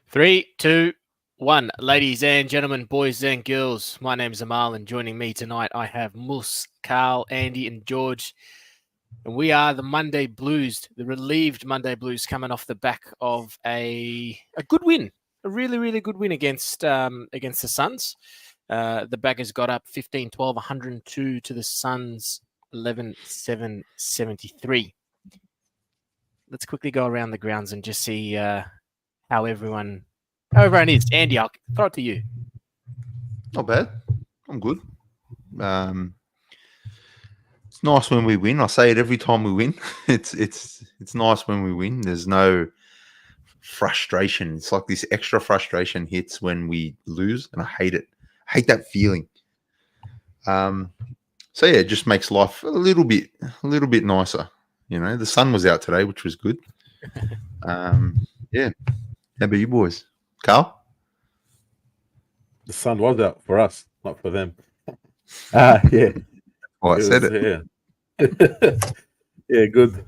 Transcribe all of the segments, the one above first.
Three, two, one. Ladies and gentlemen, boys and girls, my name is Amal, and joining me tonight I have Mus, Carl, Andy, and George. And we are the Monday Blues, the relieved Monday Blues, coming off the back of a good win, a really, really good win against the Suns. The Baggers got up 15-12, 102 to the Suns, 11-7, 73. Let's quickly go around the grounds and just see how everyone is. Andy, I'll throw it to you. Not bad. I'm good. It's nice when we win. I say it every time we win. It's nice when we win. There's no frustration. It's like this extra frustration hits when we lose, and I hate it. I hate that feeling. So yeah, it just makes life a little bit nicer. You know, the sun was out today, which was good. Yeah. How about you boys? Carl? The sun was out for us, not for them. Yeah. Oh, I said it. Yeah. Yeah, good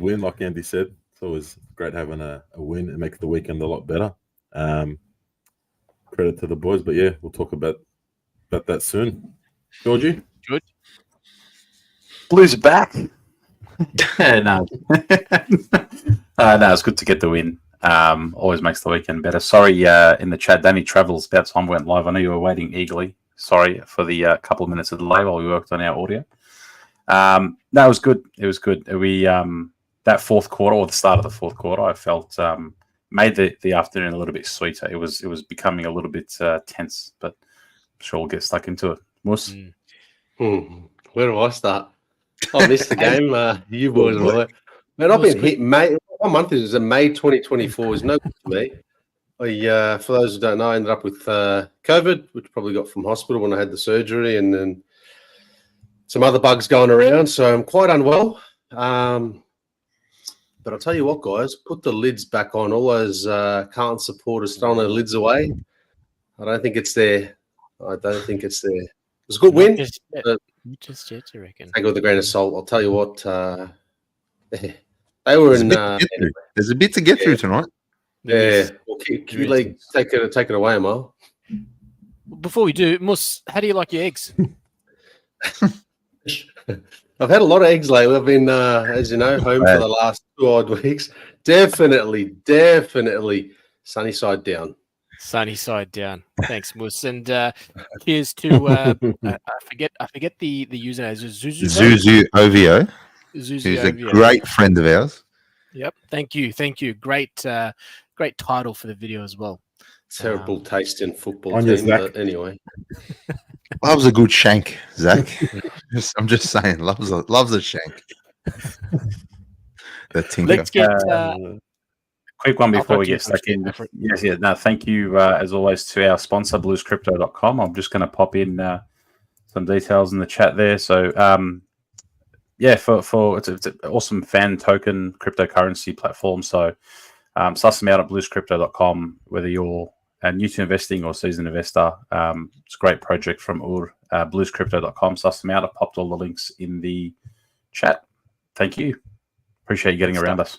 win, like Andy said. It's always great having a win. It makes the weekend a lot better. Credit to the boys, but yeah, we'll talk about that soon. Georgie? Good. Blues are back. No. No, it's good to get the win. Always makes the weekend better. Sorry, in the chat, Danny Travels, about time we went live. I know you were waiting eagerly. Sorry for the couple of minutes of delay while we worked on our audio. No, it was good. It was good. We that fourth quarter, or the start of the fourth quarter, I felt made the afternoon a little bit sweeter. It was becoming a little bit tense, but I'm sure we'll get stuck into it. Mus? Where do I start? I missed the game. You boys were. Man, I've been hit. May. What month is it? May 2024 is no good to me. For those who don't know, I ended up with COVID, which probably got from hospital when I had the surgery, and then some other bugs going around. So I'm quite unwell. But I'll tell you what, guys, put the lids back on. All those Carlton supporters throwing their lids away. I don't think it's there. It was a good win. Just yet, you reckon? Take it with a grain of salt. I'll tell you what. They were in. There's a bit to get through tonight. Yeah, well, take it away, Amal. Before we do, Mus, how do you like your eggs? I've had a lot of eggs lately. I've been, as you know, home for the last 2 odd weeks. Definitely sunny side down. Sunny side down. Thanks, Mus. And here's to I forget the username. Zuzu OVO. Who's a great friend of ours. Yep. Thank you. Great title for the video as well. Terrible taste in football on team, Zach. but anyway. Loves a good shank, Zach. I'm just saying, loves a shank. The tinker. Let's get quick one before we get stuck in. Yes, yeah. No, thank you as always to our sponsor, bluescrypto.com. I'm just going to pop in some details in the chat there. So yeah, for it's an awesome fan token cryptocurrency platform. So suss them out at bluescrypto.com, whether you're new to investing or seasoned investor. It's a great project from bluescrypto.com. Suss them out. I popped all the links in the chat. Thank you. Appreciate you getting around us.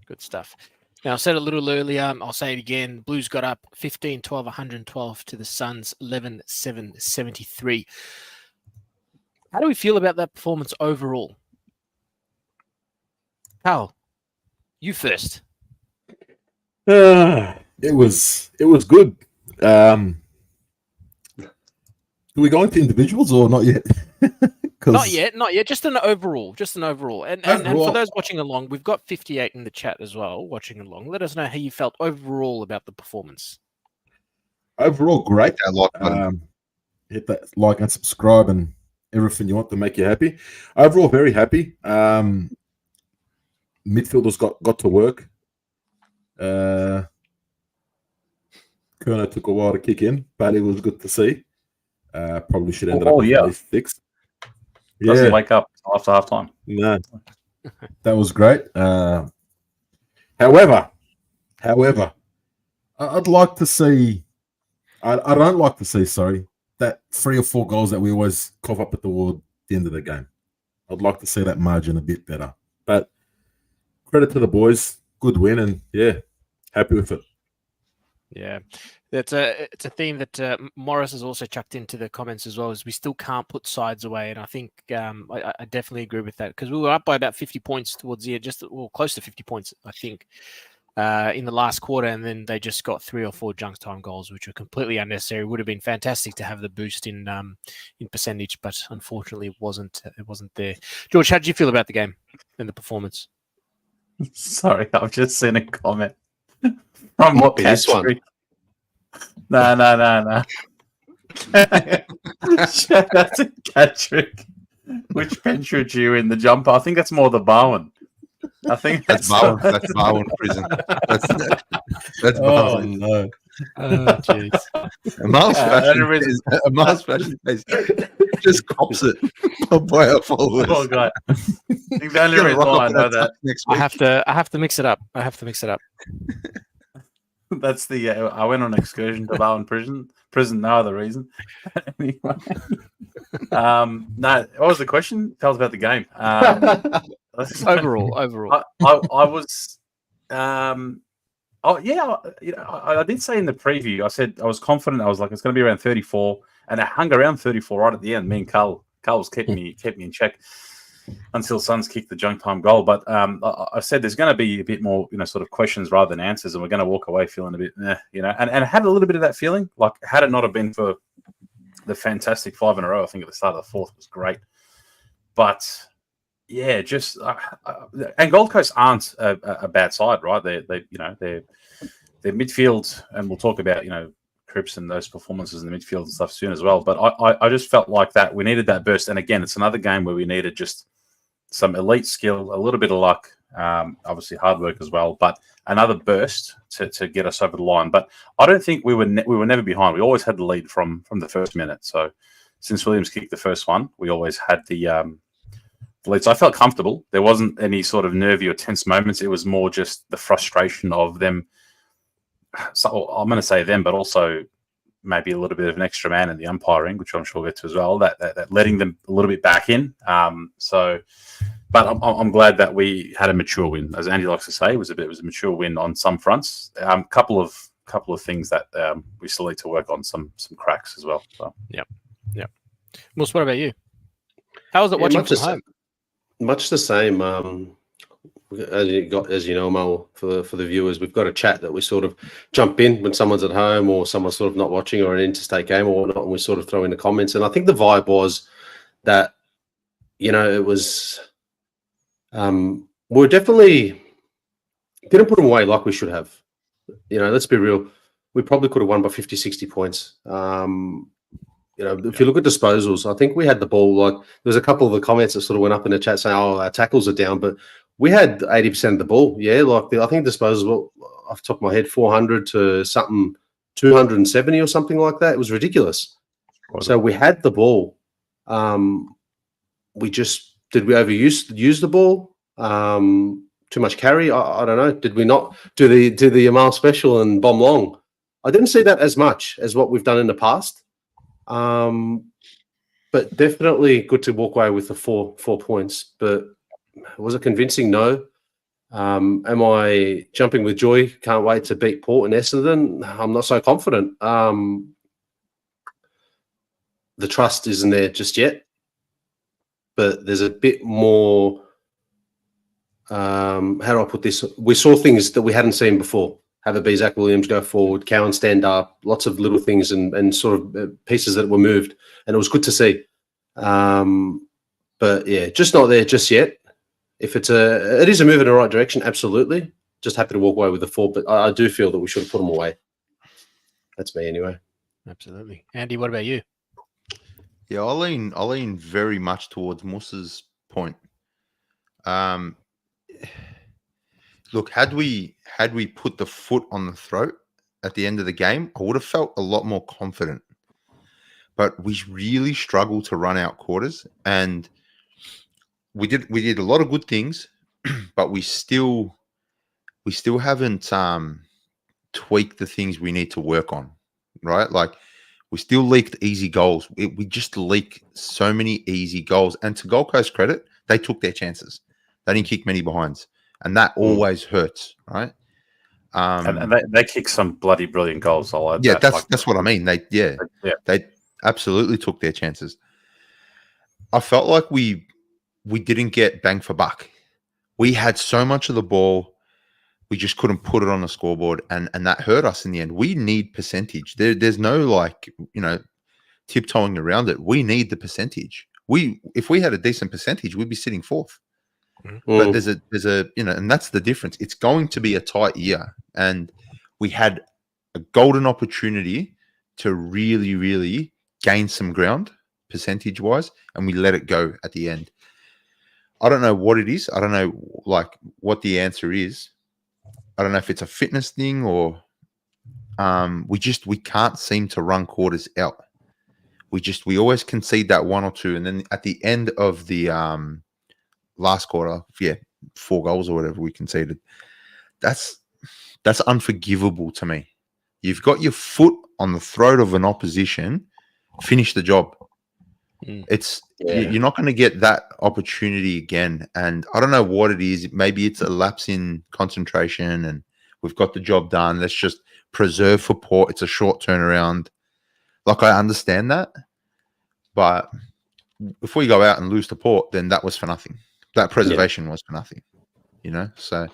Good stuff. Now, I said a little earlier, I'll say it again. Blues got up 15-12, 112 to the Suns, 11-7, 73. How do we feel about that performance overall? Carl, you first. It was good. Do we go into individuals or not yet? Not yet. Just an overall. And for those watching along, we've got 58 in the chat as well, watching along. Let us know how you felt overall about the performance. Overall, great. Hit that like and subscribe and everything you want to make you happy. Overall, very happy. Midfielders got to work. Kerner took a while to kick in, but it was good to see. Probably should end up with at least 6. Doesn't wake up after half time. No, that was great. However, I'd like to see. I don't like to see. Sorry, that 3 or 4 goals that we always cough up at the end of the game. I'd like to see that margin a bit better. But credit to the boys, good win, and yeah, happy with it. Yeah, it's a theme that Morris has also chucked into the comments as well. Is we still can't put sides away, and I think I definitely agree with that because we were up by about 50 points towards the end, close to 50 points, I think, in the last quarter, and then they just got 3 or 4 junk time goals, which were completely unnecessary. Would have been fantastic to have the boost in percentage, but unfortunately, it wasn't there. George, how did you feel about the game and the performance? Sorry, I've just seen a comment from Might be this one. No. Shout out to Patrick. Which bench would you in the jumper? I think that's more the Bowen. I think That's Bowen. That's Bowen prison. That's Bowen. no. Oh, jeez. Amal's fashion case just cops it by our followers. Oh god! I think the only reason why I know that next week. I have to mix it up. That's the I went on an excursion to Bowen prison. No other reason. Anyway, no. What was the question? Tell us about the game. Overall, I was. Oh yeah, I did say in the preview. I said I was confident. I was like, it's going to be around 34, and it hung around 34 right at the end. Me and Carl's kept me in check until Suns kicked the junk time goal. But I said there's going to be a bit more, sort of questions rather than answers, and we're going to walk away feeling a bit, and I had a little bit of that feeling. Like, had it not have been for the fantastic 5 in a row, I think at the start of the fourth was great. But yeah, just and Gold Coast aren't a bad side, right? They're midfield, and we'll talk about Cripps and those performances in the midfield and stuff soon as well. But I just felt like that we needed that burst, and again, it's another game where we needed just some elite skill, a little bit of luck, obviously hard work as well, but another burst to get us over the line. But I don't think we were never behind. We always had the lead from the first minute. So since Williams kicked the first one, we always had the lead. So I felt comfortable. There wasn't any sort of nervy or tense moments. It was more just the frustration of them. So I'm going to say them, but also maybe a little bit of an extra man in the umpiring, which I'm sure we'll get to as well. That letting them a little bit back in. But I'm glad that we had a mature win, as Andy likes to say. It was a mature win on some fronts. Couple of things that we still need to work on, some cracks as well. So. Yeah. Mus, what about you? How was it watching from home? Much the same. As you know, Mal, for the viewers, we've got a chat that we sort of jump in when someone's at home or someone's sort of not watching or an interstate game or whatnot, and we sort of throw in the comments. And I think the vibe was that, it was we definitely didn't put them away like we should have. Let's be real. We probably could have won by 50, 60 points. If you look at disposals, I think we had the ball. Like, there's a couple of the comments that sort of went up in the chat saying, "Oh, our tackles are down," but we had 80% of the ball. Yeah, I think disposals were, off the top of my head, 400 to something, 270 or something like that. It was ridiculous. So we had the ball. Did we overuse the ball? Too much carry? I don't know. Did we not do the Amal special and bomb long? I didn't see that as much as what we've done in the past. But definitely good to walk away with the four points. But was it convincing? No. Am I jumping with joy? Can't wait to beat Port and Essendon. I'm not so confident. The trust isn't there just yet. But there's a bit more. How do I put this? We saw things that we hadn't seen before. Have a B. Zach Williams go forward, Cowan stand up, lots of little things and sort of pieces that were moved, and it was good to see. But yeah, just not there just yet. If it is a move in the right direction, absolutely. Just happy to walk away with the 4, but I do feel that we should have put them away. That's me anyway. Absolutely. Andy, what about you? Yeah, I lean very much towards Mus's point. Look, had we put the foot on the throat at the end of the game, I would have felt a lot more confident. But we really struggled to run out quarters, and we did a lot of good things, but we still haven't tweaked the things we need to work on, right? Like, we still leaked easy goals. We just leak so many easy goals. And to Gold Coast credit, they took their chances. They didn't kick many behinds. And that always hurts, right? And they kick some bloody brilliant goals. I'll add Yeah, that. that's what I mean. They absolutely took their chances. I felt like we didn't get bang for buck. We had so much of the ball, we just couldn't put it on the scoreboard, and that hurt us in the end. We need percentage. There's no tiptoeing around it. We need the percentage. If we had a decent percentage, we'd be sitting fourth. But there's a and that's the difference. It's going to be a tight year, and we had a golden opportunity to really, really gain some ground percentage wise, and we let it go at the end. I don't know what it is. I don't know what the answer is. I don't know if it's a fitness thing or we can't seem to run quarters out. We always concede that one or two, and then at the end of the last quarter, 4 goals or whatever we conceded. That's unforgivable to me. You've got your foot on the throat of an opposition, finish the job. You're not going to get that opportunity again. And I don't know what it is. Maybe it's a lapse in concentration and we've got the job done. Let's just preserve for Port. It's a short turnaround. I understand that. But if we go out and lose to Port, then that was for nothing. That preservation was for nothing. So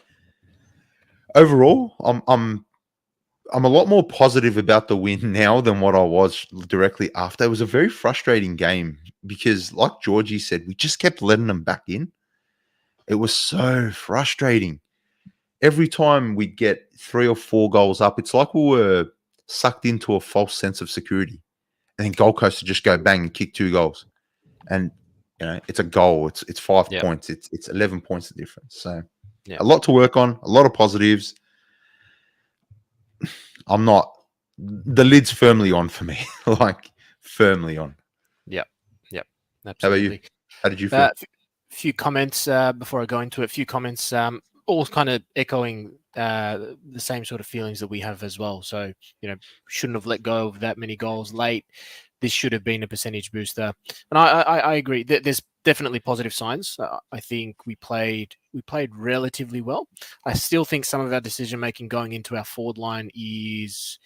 overall, I'm a lot more positive about the win now than what I was directly after. It was a very frustrating game because, like Georgie said, we just kept letting them back in. It was so frustrating. Every time we'd get 3 or 4 goals up, it's like we were sucked into a false sense of security. And then Gold Coast would just go bang and kick 2 goals. And, it's a goal. It's 5 points. It's 11 points of difference. So a lot to work on, a lot of positives. The lid's firmly on for me, firmly on. Yep. Absolutely. How about you? How did you feel? Few comments before I go into it. Few comments, all kind of echoing the same sort of feelings that we have as well. So, shouldn't have let go of that many goals late. This should have been a percentage booster. And I agree. There's definitely positive signs. I think we played relatively well. I still think some of our decision making going into our forward line is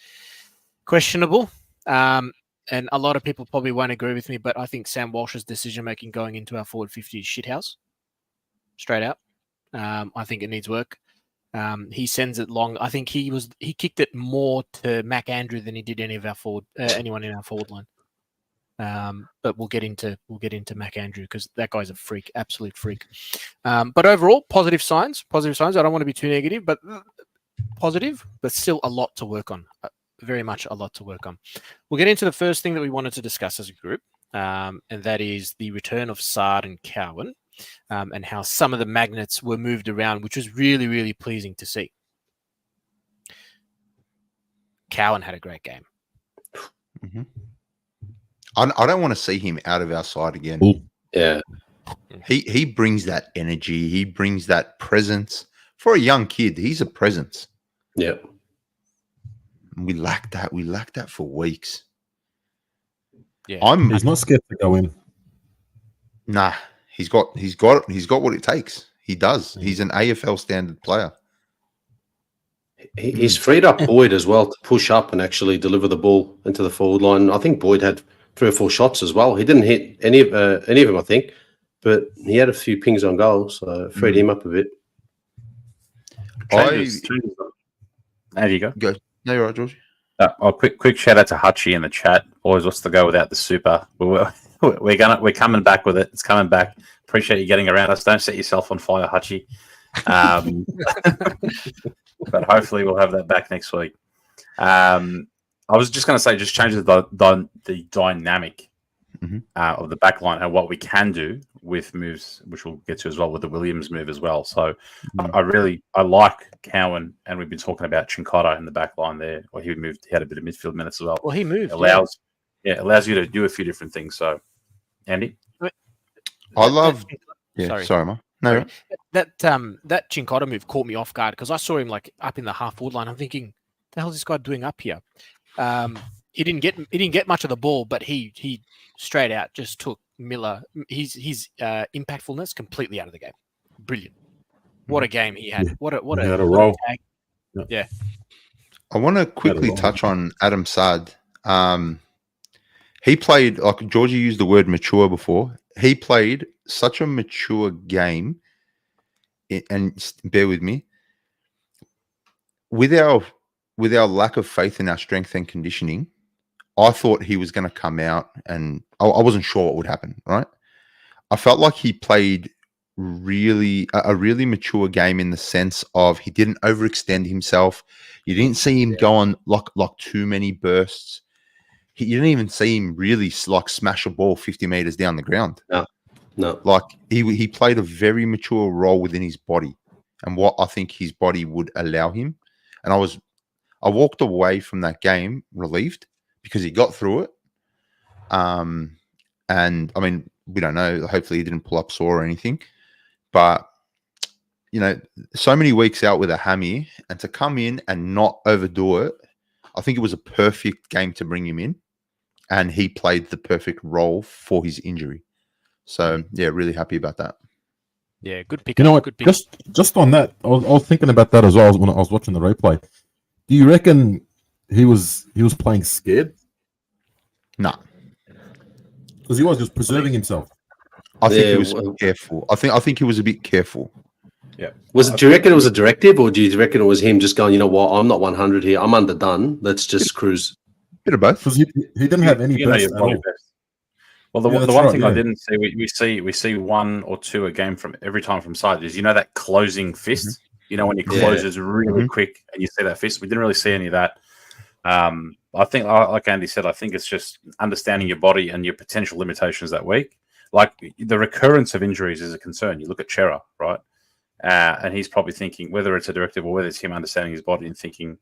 questionable. And a lot of people probably won't agree with me, but I think Sam Walsh's decision making going into our forward 50 is shithouse. Straight out. I think it needs work. He sends it long. I think he kicked it more to Mac Andrew than he did anyone in our forward line. But we'll get into Mac Andrew because that guy's a freak, absolute freak. But overall, positive signs. I don't want to be too negative, but positive, but still a lot to work on. Very much a lot to work on. We'll get into the first thing that we wanted to discuss as a group, and that is the return of Sard and Cowan, and how some of the magnets were moved around, which was really, really pleasing to see. Cowan had a great game. Mm-hmm. I don't want to see him out of our side again. Ooh. Yeah. He brings that energy. He brings that presence. For a young kid, he's a presence. Yeah. We lacked that. We lacked that for weeks. Yeah. He's not scared to go in. Nah, he's got what it takes. He does. He's an AFL standard player. He's freed up Boyd as well to push up and actually deliver the ball into the forward line. I think Boyd had 3 or 4 shots as well. He didn't hit any of them, I think, but he had a few pings on goal, so freed him up a bit. How do you go? No, you're right, George. Quick shout out to Hutchie in the chat. Boys, what's the go without the super? We're coming back with it. It's coming back. Appreciate you getting around us. Don't set yourself on fire, Hutchie. But hopefully we'll have that back next week. I was just going to say, just change the dynamic of the back line and what we can do with moves, which we'll get to as well with the Williams move as well. So I like Cowan, and we've been talking about Chincotta in the back line there. Or he had a bit of midfield minutes as well. Well, he moved. Allows you to do a few different things. So, Andy, I love. Yeah, sorry, man. No, that Chincotta move caught me off guard because I saw him up in the half forward line. I'm thinking, the hell is this guy doing up here? He didn't get much of the ball, but he straight out just took Miller. His impactfulness completely out of the game. Brilliant. What a game he had. What a roll. Yeah. I want to quickly touch on Adam Saad. He played, like Georgie used the word mature before. He played such a mature game, and bear with me, with our lack of faith in our strength and conditioning. I thought he was going to come out, and I wasn't sure what would happen. Right? I felt like he played a really mature game in the sense of he didn't overextend himself. You didn't see him go on like too many bursts. You didn't even see him really like smash a ball 50 meters down the ground. No. Like he played a very mature role within his body and what I think his body would allow him. And I walked away from that game relieved because he got through it. And I mean, we don't know. Hopefully he didn't pull up sore or anything. But, you know, so many weeks out with a hammy and to come in and not overdo it, I think it was a perfect game to bring him in. And he played the perfect role for his injury. So, yeah, really happy about that. Yeah, good pick. You know what? Good pick. Just on that, I was thinking about that as well when I was watching the replay. Do you reckon he was playing scared? No. Because he was just preserving himself. I think he was careful. I think he was a bit careful. Yeah. Do you reckon it was a directive, or do you reckon it was him just going, you know what, I'm not 100 here. I'm underdone. Let's just cruise. Bit of both. Because he didn't have any best at all. Well, the one thing I didn't see, we see one or two a game from every time from side is, you know, that closing fist. Mm-hmm. You know, when he closes really quick and you see that fist. We didn't really see any of that. I think, like Andy said, I think it's just understanding your body and your potential limitations that week. Like the recurrence of injuries is a concern. You look at Chera, right? And he's probably thinking, whether it's a directive or whether it's him understanding his body and thinking,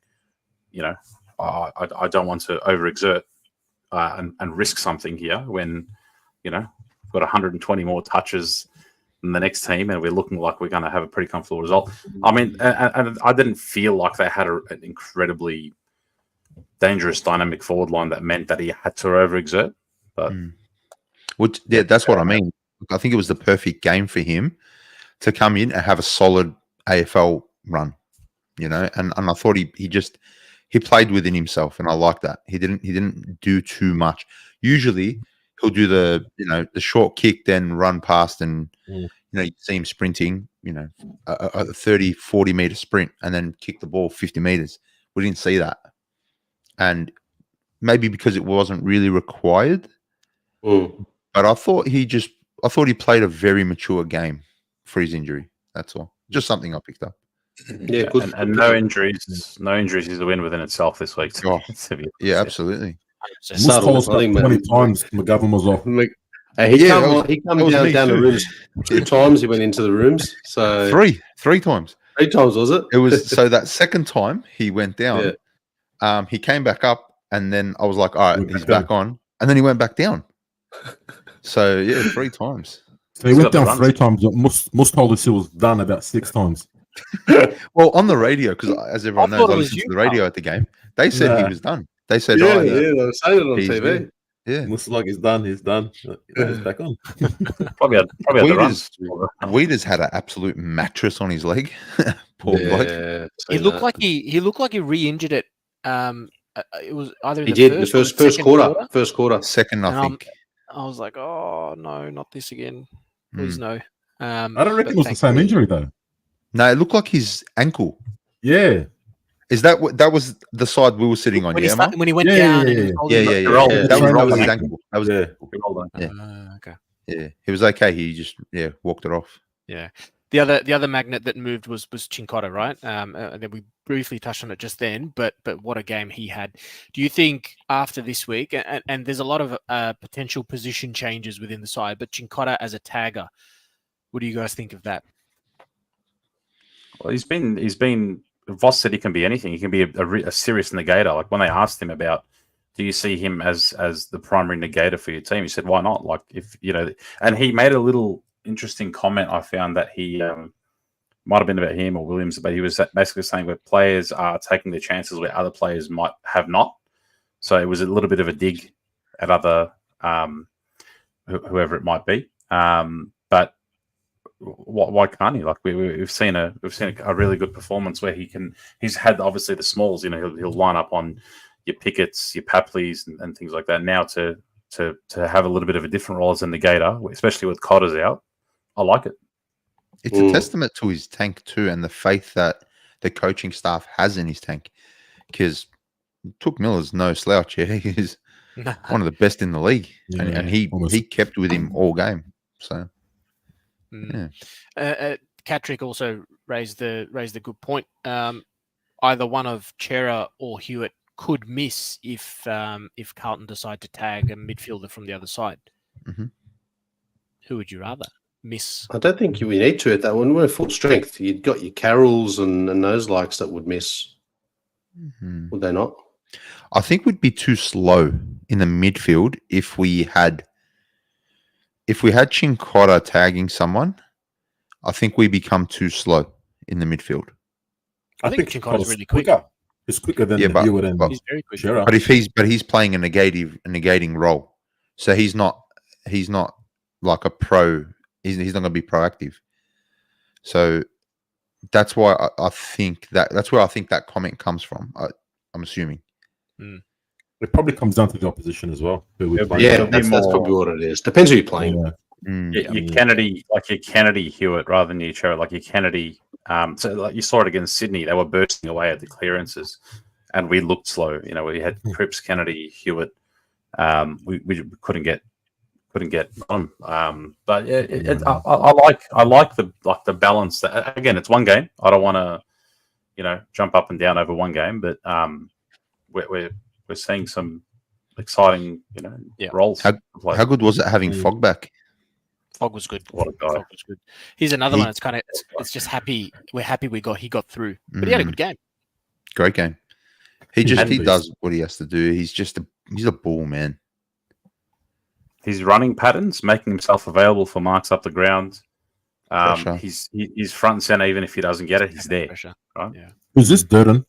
you know, I don't want to overexert and risk something here when, you know, we've got 120 more touches than the next team and we're looking like we're going to have a pretty comfortable result. I mean, and I didn't feel like they had an incredibly dangerous dynamic forward line that meant that he had to overexert. But that's what I mean. I think it was the perfect game for him to come in and have a solid AFL run, you know, and I thought he played within himself, and I like that. He didn't do too much. Usually he'll do the short kick, then run past, and you see him sprinting, you know, a 30, 40 meter sprint, and then kick the ball 50 meters. We didn't see that, and maybe because it wasn't really required. But I thought he played a very mature game for his injury. That's all. Just something I picked up. Yeah, good. And no injuries. No injuries is a win within itself this week. Oh, yeah, absolutely. Subtle, 20 times McGovern was off. He came down the rooms 2 times. He went into the rooms. So three times. 3 times, was it? It was so that second time he went down. Yeah. He came back up, and then I was like, all right, he's back on, and then he went back down. So yeah, 3 times. So he went down 3 times. Most told us he was done about 6 times. Well, on the radio, because as everyone knows, I listened to the radio at the game. They said he was done. They said, they were saying it on TV. Good. Yeah, looks like he's done. He's done. He's back on. probably had the runs. Weeders had an absolute mattress on his leg. Poor bloke. He looked like he re-injured it. It was either in the first quarter. Second, I think. I was like, oh no, not this again. Please no. I don't reckon it was the same injury though. No, it looked like his ankle. Yeah. Is that what that was the side we were sitting on? When he went down. That was his ankle. That was okay. Yeah, he was okay. He just walked it off. Yeah. The other magnet that moved was Cincotta, right? And then we briefly touched on it just then, but what a game he had. Do you think after this week, and there's a lot of potential position changes within the side, but Cincotta as a tagger, what do you guys think of that? Well, he's been. Voss said he can be anything. He can be a serious negator. Like when they asked him about, do you see him as the primary negator for your team? He said, why not? Like if and he made a little interesting comment. I found that he might have been about him or Williams, but he was basically saying where players are taking the chances where other players might have not. So it was a little bit of a dig at other whoever it might be. But why can't he? Like we've seen a really good performance where he's had obviously the smalls. You know, he'll line up on your Pickett's, your Papleys, and things like that. Now to have a little bit of a different role as a negator, especially with Cotter's out, I like it. It's a testament to his tank too, and the faith that the coaching staff has in his tank. Because Took Miller's no slouch. Yeah, he's one of the best in the league, and he kept with him all game. So, Catrick also raised the good point. Either one of Chera or Hewitt could miss if Carlton decide to tag a midfielder from the other side. Mm-hmm. Who would you rather miss? I don't think we need to at that one. We're full strength. You've got your Carrolls and those likes that would miss. Mm-hmm. Would they not? I think we'd be too slow in the midfield if we had Chincotta tagging someone. I think we become too slow in the midfield. I think Chincotta's really quick. He's quicker than Hewitt, and he's very quick. Chera. But he's playing a negating role, so he's not like a pro. He's not going to be proactive. So that's why I think that's where I think that comment comes from. I'm assuming. It probably comes down to the opposition as well. That's probably what it is. Depends who you're playing. Your Kennedy Hewitt rather than your Chera, like your Kennedy. So like you saw it against Sydney, they were bursting away at the clearances, and we looked slow. You know, we had Cripps, Kennedy, Hewitt. We couldn't get on. But I like the balance. That, again, it's one game. I don't want to, jump up and down over one game, but we're seeing some exciting, roles. How good was it having Fogg back? Fogg was good. What a guy. Fogg was good. He's another one. It's just happy. We're happy he got through, but he had a good game. Great game. He does what he has to do. He's a ball man. His running patterns, making himself available for marks up the ground. He's front and center. Even if he doesn't get it, he's there. Pressure. Right? Yeah. Who's this, Durden?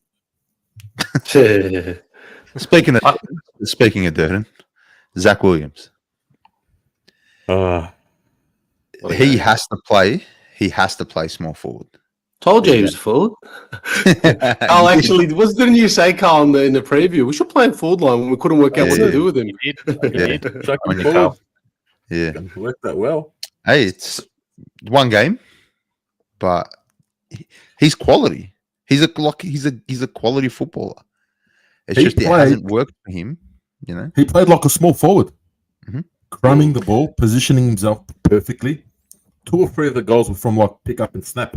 Speaking of Durden, Zach Williams. He has to play. He has to play small forward. Told you he was forward. Oh, actually, didn't you say, Carl, in the preview, we should play him forward line when we couldn't work out what to do with him? He did. Yeah, worked that well. Hey, it's one game, but he's quality. He's a quality footballer. It's it hasn't worked for him. He played like a small forward, crumbing the ball, positioning himself perfectly. 2 or 3 of the goals were from like pick up and snap.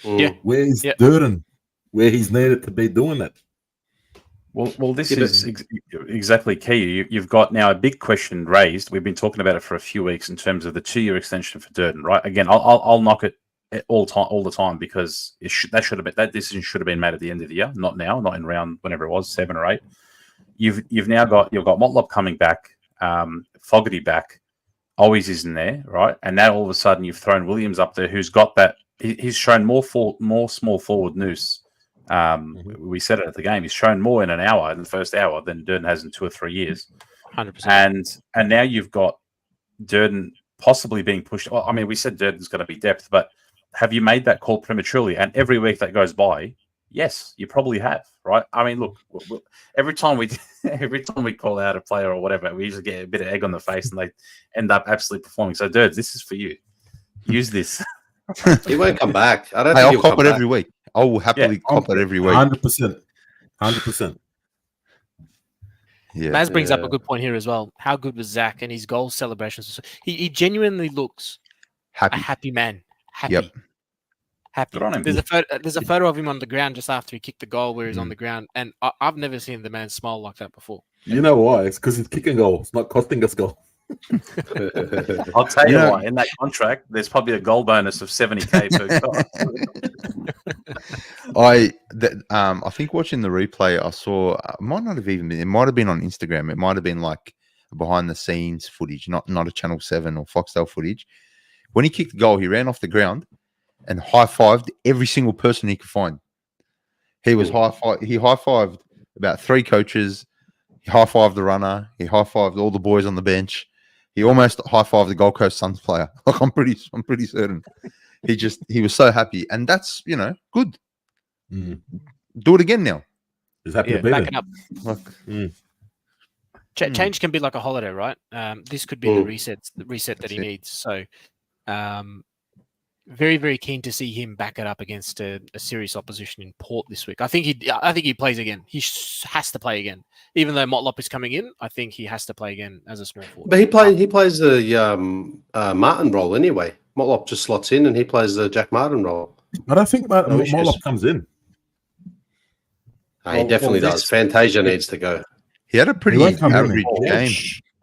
Yeah. Where's Durden? Where he's needed to be doing that. Well, this is exactly key. You've got now a big question raised. We've been talking about it for a few weeks in terms of the 2-year extension for Durden, right? Again, I'll knock it all the time because that decision should have been made at the end of the year, not now, not in round whenever it was 7 or 8. You've got Motlop coming back, Fogarty back, always isn't there, right? And now all of a sudden you've thrown Williams up there, who's got that. He's shown more small forward nous. We said it at the game. He's shown more in the first hour than Durden has in 2 or 3 years. 100%. And now you've got Durden possibly being pushed. Well, I mean, we said Durden's going to be depth, but have you made that call prematurely? And every week that goes by, yes, you probably have, right? I mean, look, every time we call out a player or whatever, we usually get a bit of egg on the face, and they end up absolutely performing. So, Durden, this is for you. Use this. He won't come back. I don't think he'll I'll cop come it back. every week. I will happily cop it every week. 100%. Yeah. Maz brings up a good point here as well. How good was Zach and his goal celebrations? He genuinely looks a happy man. Happy. Yep. Happy. Good on him. There's a photo of him on the ground just after he kicked the goal where he's on the ground, and I've never seen the man smile like that before. You know why? It's because he's kicking goals. It's not costing us goal. I'll tell you why. In that contract, there's probably a goal bonus of 70K per goal. I think watching the replay, I saw it might not have even been. It might have been on Instagram. It might have been like behind the scenes footage, not a Channel 7 or Foxtel footage. When he kicked the goal, he ran off the ground and high-fived every single person he could find. He high-fived about 3 coaches. He high-fived the runner. He high-fived all the boys on the bench. He almost high-fived the Gold Coast Suns player. Like I'm pretty certain. He was so happy, and that's good. Mm. Do it again now. He's happy Yeah, to be back there. it up. Like, Change can be like a holiday, right? This could be the reset that he needs. So, very, very keen to see him back it up against a serious opposition in Port this week. I think he plays again. He has to play again, even though Motlop is coming in. I think he has to play again as a small forward. But he plays the Martin role anyway. Motlop just slots in and he plays the Jack Martin role. I don't think Motlop comes in. He definitely does. Fantasia needs to go. he had a pretty average game.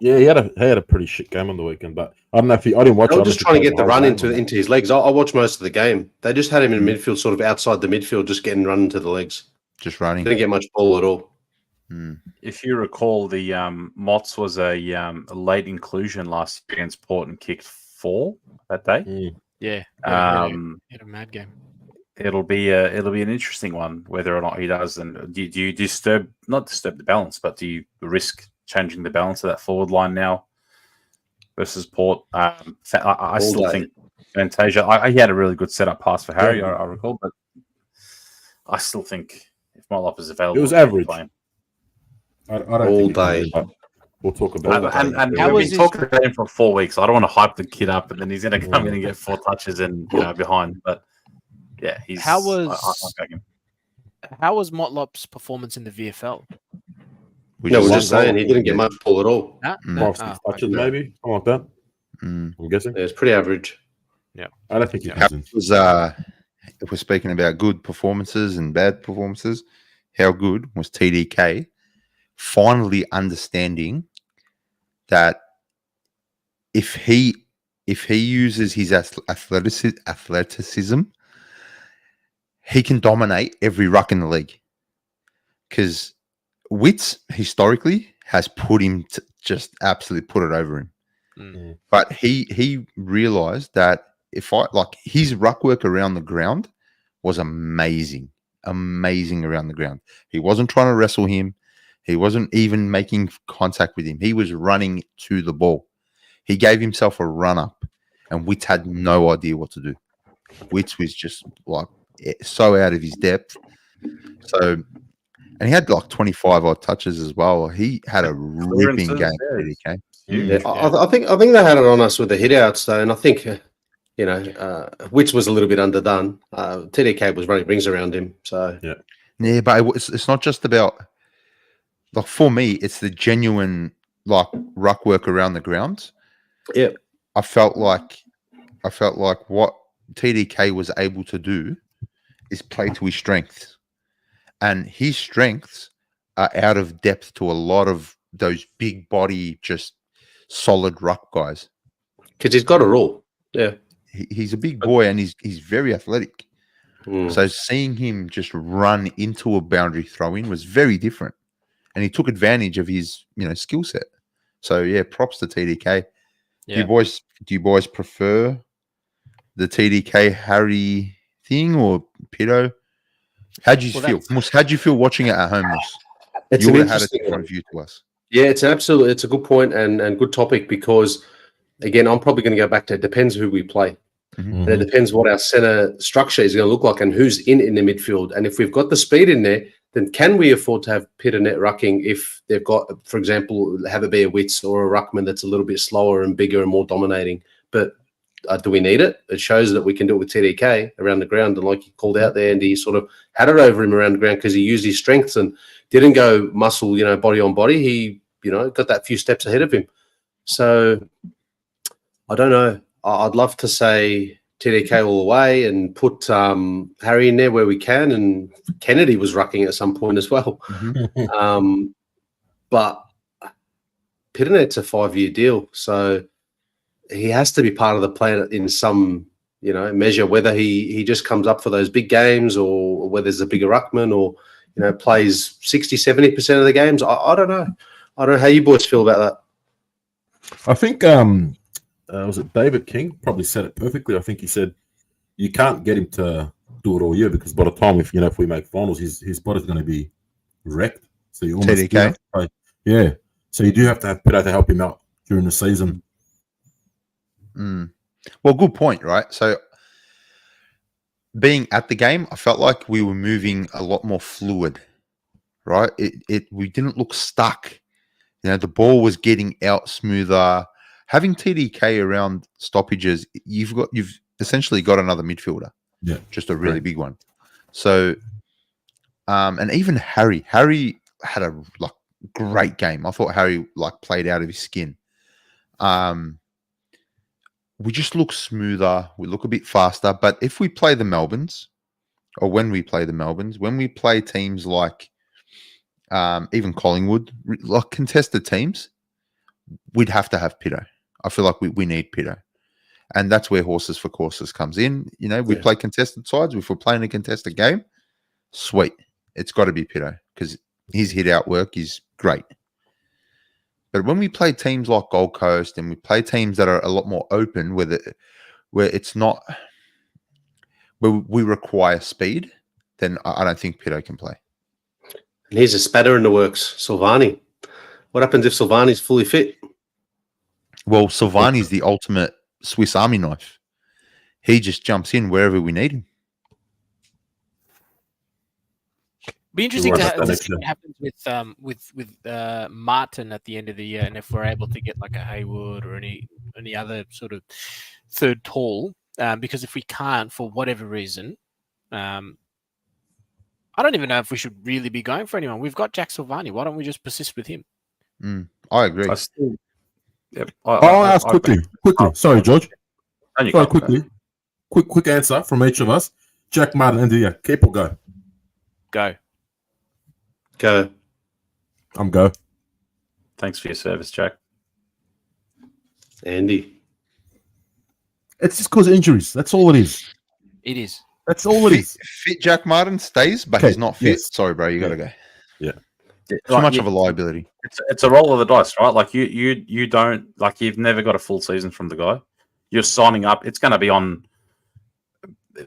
Yeah, he had a pretty shit game on the weekend, but I don't know if I didn't watch. They were just trying to get the run into it. his legs. I watched most of the game. They just had him in midfield, sort of outside the midfield, just getting run into the legs. Just running. Didn't get much ball at all. If you recall, the Mott's was a late inclusion last year against Port and kicked 4 that day. Yeah, he had a mad game. It'll be an interesting one whether or not he does. And do you not disturb the balance, but do you risk changing the balance of that forward line now versus Port? I still think Fantasia. He had a really good setup pass for Harry. I recall, but I still think if Motlop is available, it was average. I don't all day. We'll talk about it. And we've been talking about him for 4 weeks. I don't want to hype the kid up, and then he's going to come in and get 4 touches and behind. But yeah, How was Motlop's performance in the VFL? We're just saying he didn't get much ball at all. 5 6 touches, maybe something like that. I'm guessing. Yeah, it's pretty average. Yeah, I don't think he comes in. If we're speaking about good performances and bad performances, how good was TDK finally understanding that if he uses his athleticism, he can dominate every ruck in the league. Because Witts historically has put him to just absolutely put it over him. But he realized that his ruck work around the ground was amazing around the ground. He wasn't trying to wrestle him. He wasn't even making contact with him. He was running to the ball. He gave himself a run up, and Witts had no idea what to do. Witts was just so out of his depth. And he had 25 odd touches as well. He had a ripping game. I think they had it on us with the hit outs though, and I think Witts was a little bit underdone. TDK was running rings around him. So yeah, but it's not just about. For me, it's the genuine ruck work around the ground. Yeah, I felt like what TDK was able to do is play to his strengths, and his strengths are out of depth to a lot of those big body, just solid ruck guys. Because he's got it all. Yeah, he's a big boy and he's very athletic. So seeing him just run into a boundary throw in was very different. And he took advantage of his, skill set. So yeah, props to TDK. Yeah. Do you boys prefer the TDK Harry thing or Pito? How'd you feel? How'd you feel watching it at home, Mus? You would have had a different view to us. Yeah, it's a good point and good topic because again, I'm probably going to go back to it depends who we play. And it depends what our center structure is going to look like and who's in the midfield. And if we've got the speed in there, then can we afford to have Pitt and Net rucking if they've got, for example, have it be a Witts or a ruckman that's a little bit slower and bigger and more dominating? But do we need it? It shows that we can do it with TDK around the ground. And like you called out there, and he sort of had it over him around the ground because he used his strengths and didn't go muscle, body on body. He, got that few steps ahead of him. So I don't know. I'd love to say TDK all the way and put Harry in there where we can, and Kennedy was rucking at some point as well. But Pittenet's a 5-year deal, so he has to be part of the plan in some measure, whether he just comes up for those big games or whether there's a bigger ruckman or plays 60-70% of the games. I don't know. I don't know how you boys feel about that. I think was it David King probably said it perfectly. I think he said you can't get him to do it all year because by the time if we make finals, his body's going to be wrecked. So you almost do have to play. Yeah. So you do have to have Peter to help him out during the season Well, good point, right? So being at the game, I felt like we were moving a lot more fluid, right? We didn't look stuck. The ball was getting out smoother. Having TDK around stoppages, you've essentially got another midfielder. Yeah. Just a really big one. So, and even Harry had a great game. I thought Harry played out of his skin. We just look smoother. We look a bit faster. But if we play the Melbournes, or when we play the Melbournes, when we play teams like even Collingwood, like contested teams, we'd have to have Pitto. I feel like we need Pitto. And that's where horses for courses comes in. We play contested sides. If we're playing a contested game, sweet. It's got to be Pitto because his hit out work is great. But when we play teams like Gold Coast and we play teams that are a lot more open, where it's not where we require speed, then I don't think Pitto can play. And here's a spatter in the works, Silvani. What happens if Silvani's fully fit? Well, Silvani's the ultimate Swiss Army knife. He just jumps in wherever we need him. Be interesting to see what happens with Martin at the end of the year, and if we're able to get like a Haywood or any other sort of third tall. Because if we can't, for whatever reason, I don't even know if we should really be going for anyone. We've got Jack Silvani. Why don't we just persist with him? I agree. I'll ask quickly. Sorry, George. Quickly. Quick answer from each of us. Jack Martin, end of the year. Keep or go? Go. Go. I'm go. Thanks for your service, Jack. Andy. It's just because of injuries. That's all it is. It is. That's all it is. Fit Jack Martin stays, but he's not fit. Yes. Sorry, bro. You got to go. Yeah. Too much of a liability. It's a roll of the dice, right? Like you don't you've never got a full season from the guy. You're signing up. It's going to be on.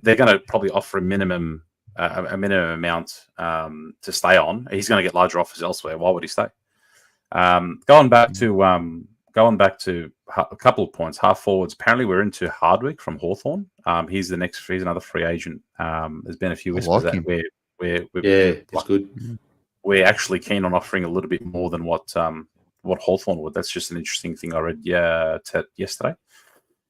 They're going to probably offer a minimum amount to stay on. He's going to get larger offers elsewhere. Why would he stay? Going back to a couple of points. Half forwards. Apparently, we're into Hardwick from Hawthorn. He's another free agent. There's been a few whispers that it's good. We're actually keen on offering a little bit more than what Hawthorn would. That's just an interesting thing I read yesterday.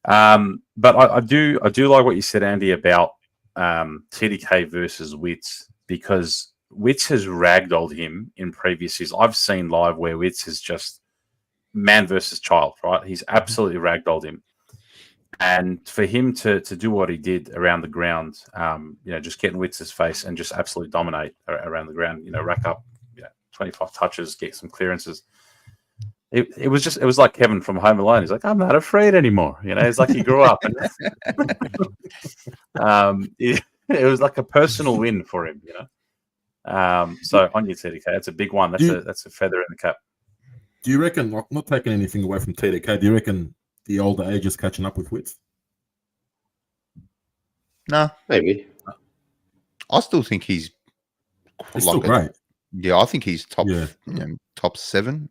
But I do like what you said, Andy, about TDK versus Witts, because Witts has ragdolled him in previous years. I've seen live where Witts is just man versus child, right? He's absolutely ragdolled him. And for him to do what he did around the ground, just get in Witts' face and just absolutely dominate around the ground, rack up 25 touches, get some clearances. It was like Kevin from Home Alone. He's like, I'm not afraid anymore. It's like he grew up. And, it was like a personal win for him, So on your TDK, that's a big one. That's a feather in the cap. Do you reckon, not taking anything away from TDK, do you reckon the older age is catching up with Witts? No. Maybe. I still think he's still great. Yeah, I think he's top 7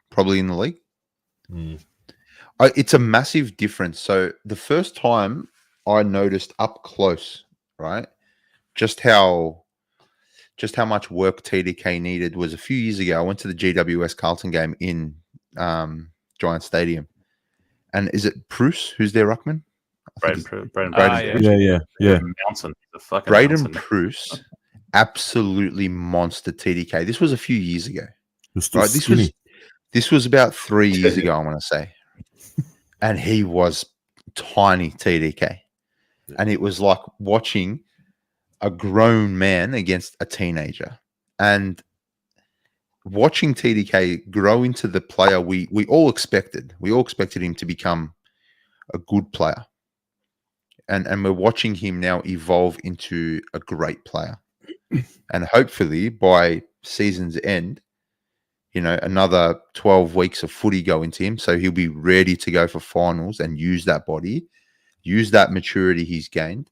probably in the league. It's a massive difference. So the first time I noticed up close, right, just how much work TDK needed was a few years ago. I went to the GWS Carlton game in Giant Stadium. And is it Bruce who's their ruckman? Braden Mountain. Braden Bruce absolutely monstered TDK. This was a few years ago. Right? This was about 3 years ago, I want to say. And he was tiny TDK. And it was like watching a grown man against a teenager. And watching TDK grow into the player we all expected. We all expected him to become a good player. And we're watching him now evolve into a great player. And hopefully by season's end, another 12 weeks of footy go into him. So he'll be ready to go for finals and use that body, use that maturity he's gained.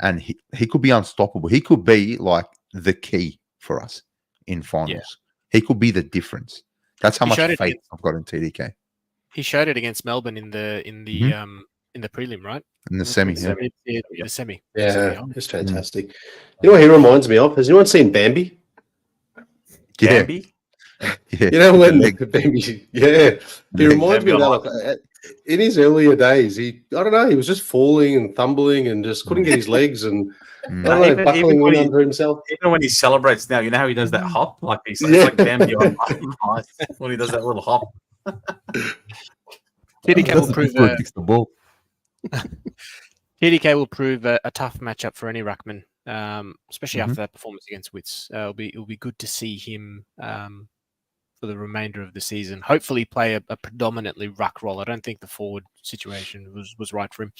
And he could be unstoppable. He could be like the key for us in finals. Yeah. He could be the difference. That's how much faith I've got in TDK. He showed it against Melbourne in the in the prelim, right? In the semi, yeah. The semi. Yeah, it's fantastic. You know what he reminds me of? Has anyone seen Bambi? Yeah. Bambi? Yeah. You know when Bambi? Yeah, he reminds me of that. Like, in his earlier days, I don't know, he was just falling and tumbling and just couldn't get his legs and I don't know, buckling in under himself. Even when he celebrates now, you know how he does that hop? Like it's like Bambi on ice when he does that little hop. TDK will prove the ball. TDK will prove a tough matchup for any ruckman, especially after that performance against Wits. It'll be good to see him for the remainder of the season. Hopefully, play a predominantly ruck role. I don't think the forward situation was right for him.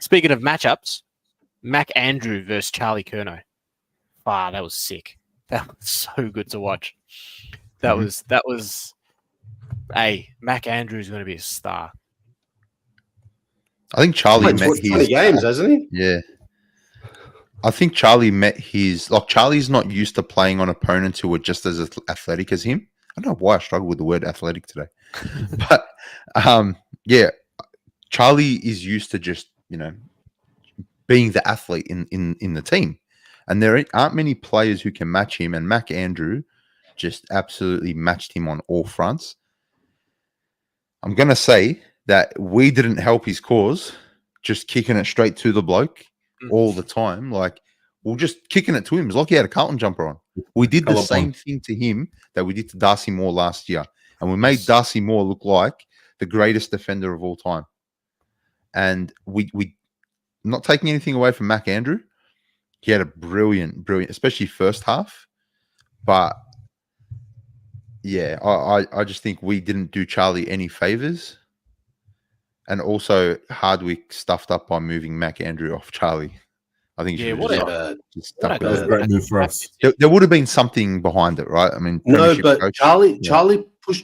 Speaking of matchups, Mac Andrew versus Charlie Curnow. Wow, that was sick. That was so good to watch. That was. Hey, Mac Andrew is going to be a star. I think Charlie met his 20 games, hasn't he? Yeah. I think Charlie met his Charlie's not used to playing on opponents who are just as athletic as him. I don't know why I struggle with the word athletic today. But yeah, Charlie is used to just, being the athlete in the team. And there aren't many players who can match him, and Mac Andrew just absolutely matched him on all fronts. I'm going to say that we didn't help his cause, just kicking it straight to the bloke all the time. Like, we're just kicking it to him. It's like he had a Carlton jumper on. We did the same thing to him that we did to Darcy Moore last year. And we made Darcy Moore look like the greatest defender of all time. And we not taking anything away from Mac Andrew. He had a brilliant, especially first half. But yeah, I just think we didn't do Charlie any favors. And also, Hardwick stuffed up by moving Mac Andrew off Charlie. I think that was a great move for us. There would have been something behind it, right? I mean, no, but coach,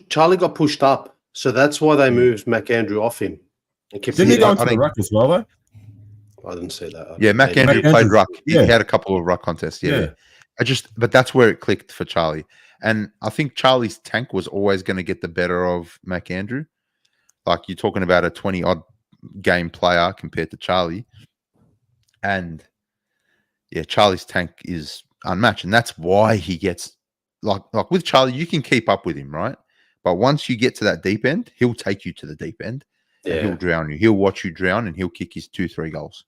Charlie got pushed up, so that's why they moved Mac Andrew off him. Didn't he go into the ruck as well, though? I didn't say that. Yeah, Mac Andrew played ruck. He had a couple of ruck contests. Yeah. But that's where it clicked for Charlie. And I think Charlie's tank was always going to get the better of Mac Andrew. Like, you're talking about a 20-odd game player compared to Charlie. And, yeah, Charlie's tank is unmatched. And that's why he gets, like with Charlie, you can keep up with him, right? But once you get to that deep end, he'll take you to the deep end. And he'll drown you. He'll watch you drown, and he'll kick his 2-3 goals.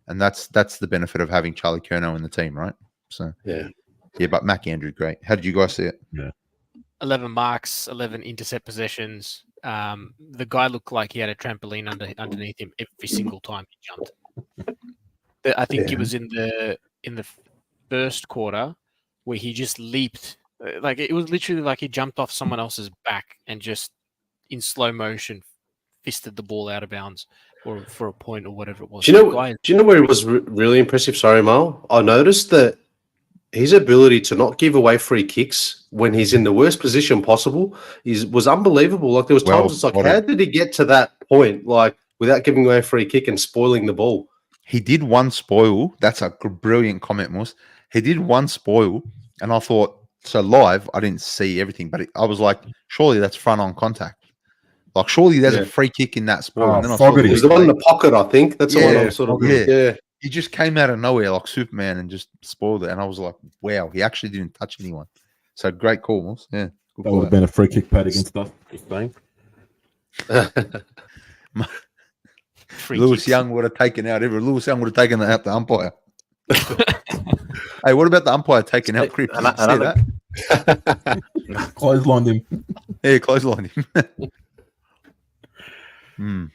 And that's the benefit of having Charlie Curnow in the team, right? So, yeah, but Mac Andrew, great. How did you guys see it? Yeah. 11 marks, 11 intercept possessions. The guy looked like he had a trampoline underneath him every single time he jumped. I think it was in the first quarter where he just leaped. Like, it was literally like he jumped off someone else's back and just in slow motion fisted the ball out of bounds or for a point or whatever it was. Do you know where it was really impressive? Sorry, Mal. I noticed that his ability to not give away free kicks when he's in the worst position possible was unbelievable. Like, there was times it's like, how did he get to that point, like, without giving away a free kick and spoiling the ball? He did one spoil. That's a brilliant comment, Moose. He did one spoil, and I thought, so live, I didn't see everything, but I was like, surely that's front-on contact. Like, surely there's a free kick in that spoil. And then it was the one in the pocket, I think. That's the one I'm sort of... Yeah. He just came out of nowhere like Superman and just spoiled it. And I was like, wow, he actually didn't touch anyone. So great call, Moose. Yeah. That would have been a free kick pad against us. Just saying. Lewis Young would have taken out Lewis Young would have taken out the umpire. Hey, what about the umpire taking out Cripps? Did you see that? Clotheslined him. Yeah, clotheslined him. And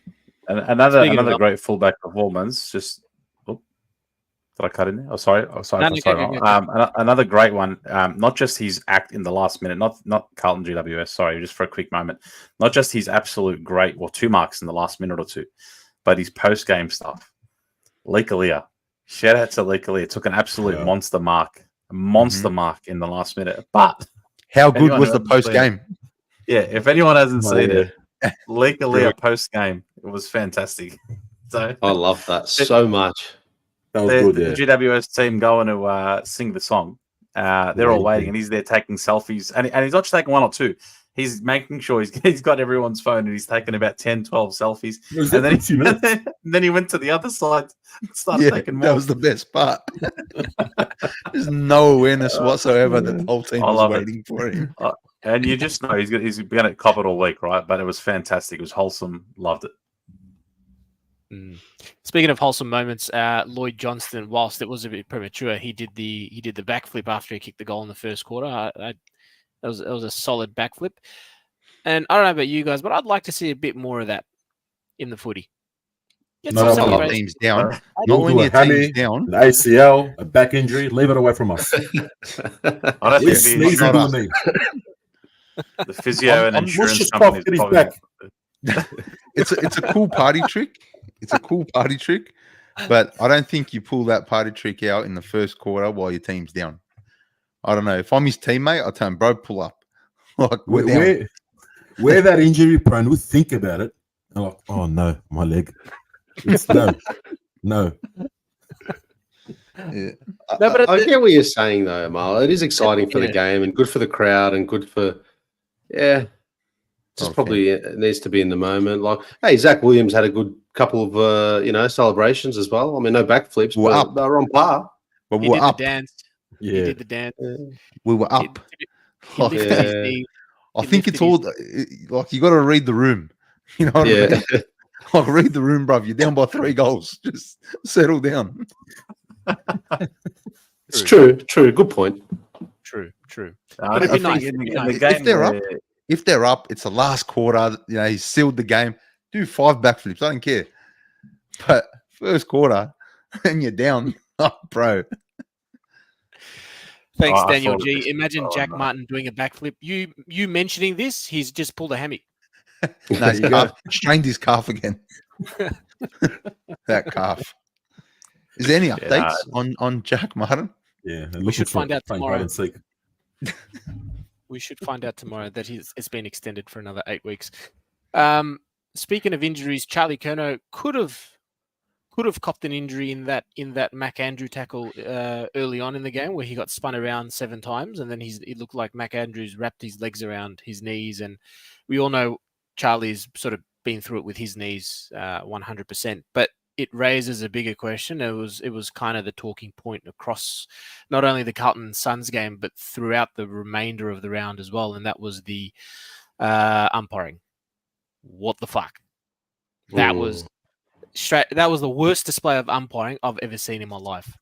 another great fullback performance. Just did I cut in there? Oh, sorry. Another great one. Not just his act in the last minute, not Carlton GWS. Sorry, just for a quick moment. Not just his absolute great, 2 marks in the last minute or two, but his post game stuff. Leakalia. Shout out to Leakalia. Took an absolute monster mark in the last minute. But how good was the post game? Yeah, if anyone hasn't seen it, Leakalia post game, it was fantastic. So I love that so much. That was good. The GWS team going to sing the song. They're all waiting, and he's there taking selfies, and he's not just taking 1 or 2. He's making sure he's got everyone's phone and he's taken about 10, 12 selfies. And then he went to the other side and started taking more. That was the best part. There's no awareness whatsoever that the whole team was waiting for him. And you just know he's going to cop it all week, right? But it was fantastic. It was wholesome. Loved it. Speaking of wholesome moments, Lloyd Johnston, whilst it was a bit premature, he did the backflip after he kicked the goal in the first quarter. That was a solid backflip. And I don't know about you guys, but I'd like to see a bit more of that in the footy. Not when your team's down. Not when your team's down. An ACL, a back injury, leave it away from us. I don't think the physio and insurance company is probably... It's a cool party trick. It's a cool party trick, but I don't think you pull that party trick out in the first quarter while your team's down. I don't know. If I'm his teammate, I'll tell him, bro, pull up. Like where that injury prone, we think about it. I'm like, oh no, my leg. No. Yeah. I get what you're saying though, Amal. It is exciting for the game and good for the crowd and good for just probably needs to be in the moment. Like, hey, Zach Williams had a good couple of celebrations as well. I mean, no backflips, but they were on par. But he we're did up. The dance. Yeah. He did the dance. We were up. I think it's all like you got to read the room. You know what I mean? Like, read the room, bruv. You're down by 3 goals. Just settle down. It's true. Good point. True. But it'd be nice. If they're up, it's the last quarter. You know, he's sealed the game. Do 5 backflips. I don't care. But first quarter, and you're down. Oh, bro. Thanks, Daniel G. Imagine Jack Martin doing a backflip. You mentioning this, he's just pulled a hammy. No, he's strained his calf again. That calf. Is there any updates on Jack Martin? Yeah, we should find out tomorrow. We should find out tomorrow that it's been extended for another 8 weeks. Speaking of injuries, Charlie Curnow could have copped an injury in that Mac Andrew tackle early on in the game where he got spun around 7 times, and then it looked like Mac Andrews wrapped his legs around his knees, and we all know Charlie's sort of been through it with his knees 100%. But it raises a bigger question. It was kind of the talking point across not only the Carlton Suns game but throughout the remainder of the round as well, and that was the umpiring. What the fuck? That was the worst display of umpiring I've ever seen in my life.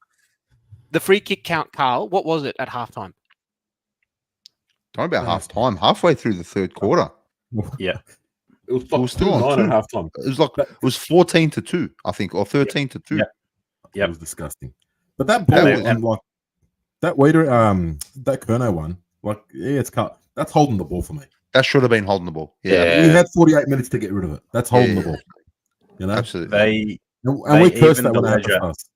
The free kick count, Carl, what was it at halftime? Not about halftime, halfway through the third quarter. Yeah. It was still on 2 at halftime. It was 14-2, I think, or 13-2. Yeah, it was disgusting. But that ball, like that waiter, that Curnow one, like it's cut. That's holding the ball for me. That should have been holding the ball. Yeah. We had 48 minutes to get rid of it. That's holding the ball. You know, absolutely. And we cursed that when they happened to us.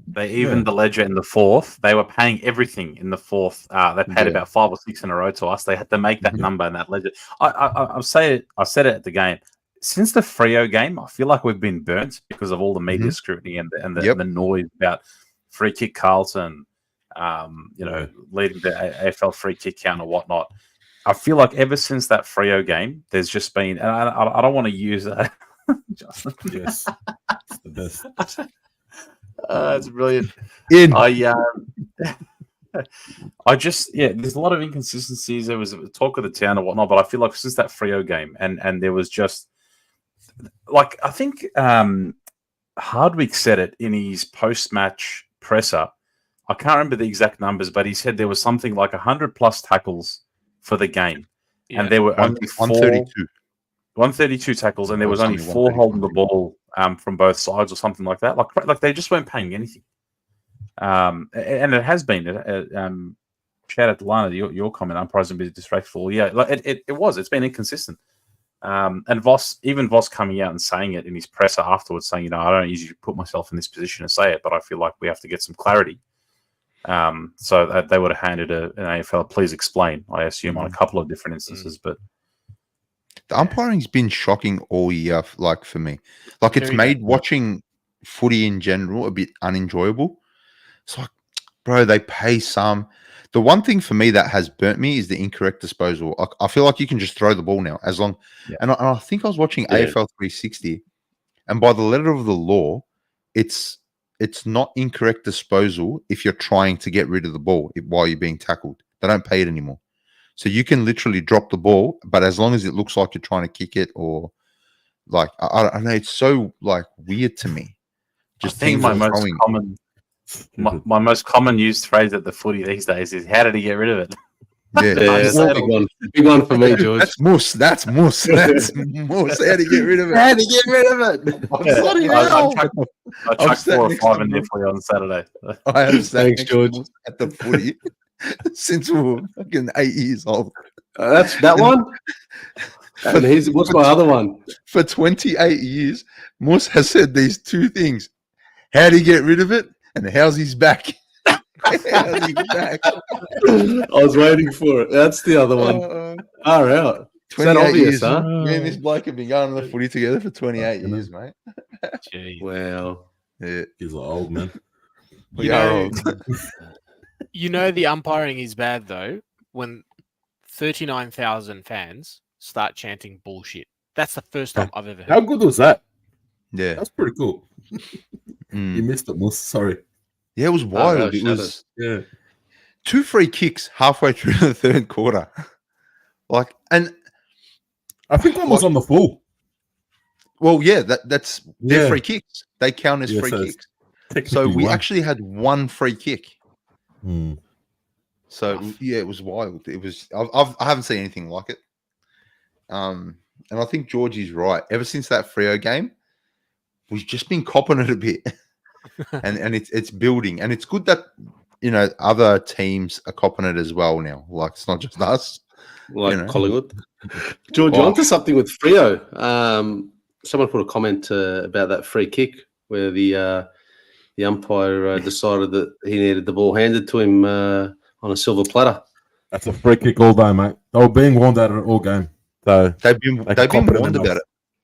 They evened the ledger in the fourth. They were paying everything in the fourth. They paid about 5 or 6 in a row to us. They had to make that number in that ledger. I said it at the game. Since the Freo game, I feel like we've been burnt because of all the media scrutiny and the noise about free kick Carlton, leading the AFL free kick count or whatnot. I feel like ever since that Freo game, there's just been, and I don't want to use that. Justin. Yes, it's the best. It's brilliant. I just, there's a lot of inconsistencies. There was a talk of the town or whatnot, but I feel like since that Freo game, and there was just, like, I think Hardwick said it in his post-match presser. I can't remember the exact numbers, but he said there was something like 100+ tackles for the game, and there were only 132 tackles, and there was only 4 holding the ball from both sides or something like that. Like they just weren't paying anything. And it has been. Shout out to Lana, your comment. Umpires have been disrespectful. Yeah, like it was. It's been inconsistent. And Voss coming out and saying it in his presser afterwards, saying, I don't usually put myself in this position to say it, but I feel like we have to get some clarity. So that they would have handed an AFL, please explain, I assume, on a couple of different instances, but. The umpiring's been shocking all year, like, for me. Like, it's made watching footy in general a bit unenjoyable. It's like, bro, they pay some. The one thing for me that has burnt me is the incorrect disposal. I feel like you can just throw the ball now as long. Yeah. And I think I was watching AFL 360, and by the letter of the law, it's not incorrect disposal if you're trying to get rid of the ball while you're being tackled. They don't pay it anymore. So you can literally drop the ball, but as long as it looks like you're trying to kick it or like, I don't know, it's so like weird to me. Just I think my most common used phrase at the footy these days is, how did he get rid of it? Yeah, that's a big one. Big one for me, George. That's Moose. That's Moose. That's Moose. How to get rid of it? How to get rid of it? I chucked 4 or 5 in there for you on Saturday. I have thanks, George. At the footy since we were fucking 8 years old. That's that one. And what's my other one? For 28 years, Moose has said these 2 things: how do you get rid of it, and how's his back? How's his back? I was waiting for it. That's the other one. All right. Is that obvious, years, huh? Me and this bloke have been going to the footy together for 28 years, mate. Gee. Wow. Yeah. He's old, man. We are old. You know the umpiring is bad, though, when 39,000 fans start chanting bullshit. That's the first time I've ever heard. How good was that? Yeah. That's pretty cool. You missed it, Moose. Sorry. Yeah, it was wild. It was 2 free kicks halfway through the 3rd quarter. And I think one was on the full. Well, yeah, that's they're free kicks. They count as free kicks. So we actually had 1 free kick. So yeah, it was wild. It was. I haven't seen anything like it. And I think Georgie's right. Ever since that Freo game, we've just been copping it a bit, and it's building, and it's good that other teams are copping it as well now. Like, it's not just us, like Collingwood. George, you're onto something with Freo. Someone put a comment about that free kick where the umpire decided that he needed the ball handed to him on a silver platter. That's a free kick all day, mate. They were being warned at it all game. So they've been warned about it.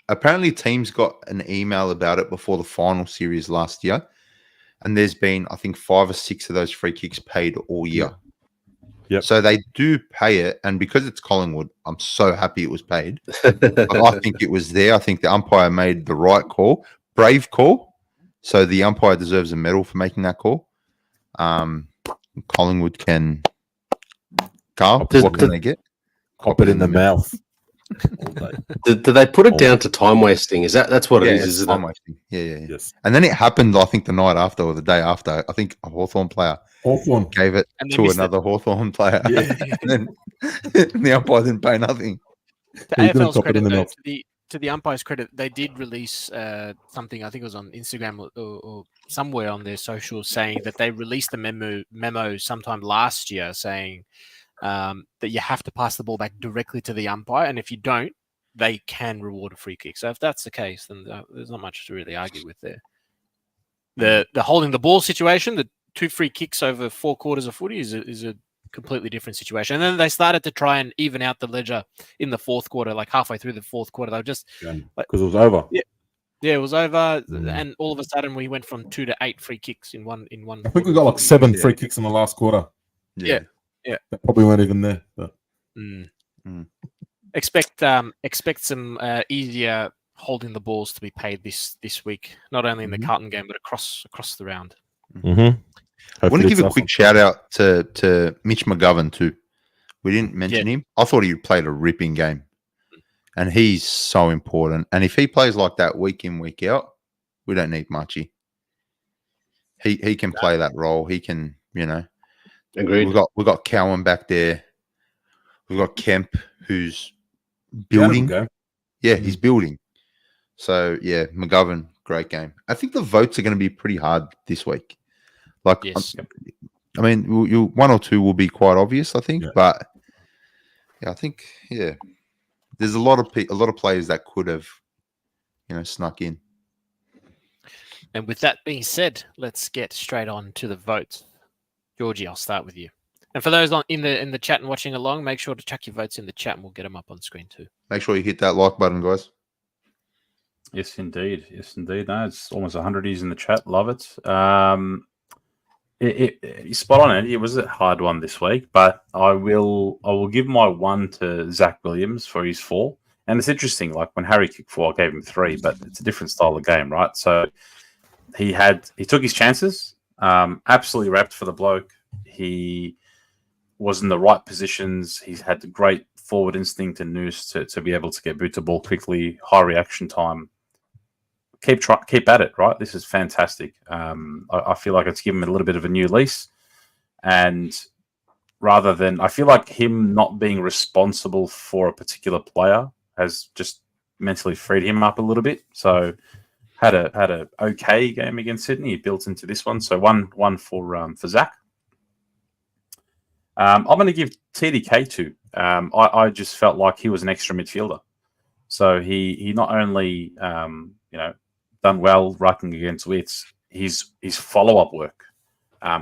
Apparently, teams got an email about it before the final series last year, and there's been, I think, 5 or 6 of those free kicks paid all year. Yep. So they do pay it, and because it's Collingwood, I'm so happy it was paid. But I think it was there. I think the umpire made the right call, brave call. So the umpire deserves a medal for making that call. Collingwood can. Carl, what can they get? Cop it in the mouth. Do they put it down to time wasting? That's what it is? Isn't time it? wasting. Yeah. Yes. And then it happened, I think, the night after or the day after. I think a Hawthorn player gave it to another Hawthorn player. Yeah. And then the umpire didn't pay nothing. To AFL's credit, though, to the umpire's credit, they did release something. I think it was on Instagram or somewhere on their socials saying that they released a memo sometime last year saying that you have to pass the ball back directly to the umpire, and if you don't, they can reward a free kick. So if that's the case, then there's not much to really argue with there. The holding the ball situation, the 2 free kicks over 4 quarters of footy is a completely different situation. And then they started to try and even out the ledger in the 4th quarter, like halfway through the 4th quarter. They were just because it was over. Yeah, it was over, and all of a sudden we went from 2 to 8 free kicks in one. I think we got like 7 free kicks in the last quarter. Yeah. They probably weren't even there. But. Expect some easier holding the balls to be paid this week, not only in the Carlton game but across the round. I want to give a quick shout out to Mitch McGovern too. We didn't mention him. I thought he played a ripping game, and he's so important. And if he plays like that week in, week out, we don't need Marchie. He can play that role. He can, Agreed. We've got Cowan back there. We've got Kemp, who's building. Yeah, he's building. So yeah, McGovern, great game. I think the votes are going to be pretty hard this week. Like, yes. I mean, you 1 or 2 will be quite obvious, I think. But yeah, I think there's a lot of players that could have, snuck in. And with that being said, let's get straight on to the votes. Georgie, I'll start with you. And for those in the chat and watching along, make sure to chuck your votes in the chat, and we'll get them up on screen too. Make sure you hit that like button, guys. Yes, indeed. No, it's almost 100 is in the chat. Love it. You're spot on it. It was a hard one this week, but I will give my 1 to Zach Williams for his 4. And it's interesting, like when Harry kicked 4, I gave him 3, but it's a different style of game, right? So he took his chances, absolutely wrapped for the bloke. He was in the right positions. He's had the great forward instinct and noose to be able to get boot to ball quickly, high reaction time. Keep at it, right? This is fantastic. I feel like it's given him a little bit of a new lease, and rather than I feel like him not being responsible for a particular player has just mentally freed him up a little bit. So had a okay game against Sydney. He built into this one. So one for Zach. I'm going to give TDK 2. I just felt like he was an extra midfielder. So he not only done well rucking against Wits, his follow-up work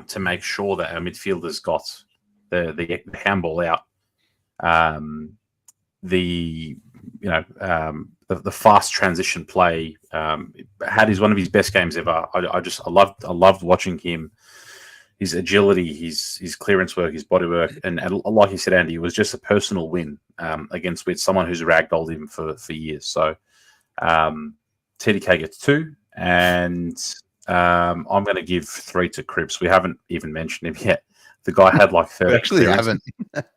to make sure that our midfielders got the handball out, the fast transition play, had one of his best games ever. I loved watching him. His agility, his clearance work, his body work, and like you said, Andy, it was just a personal win against Wits, someone who's ragdolled him for years. So TDK gets 2, and I'm going to give 3 to Cripps. We haven't even mentioned him yet. The guy had like 30. We actually haven't.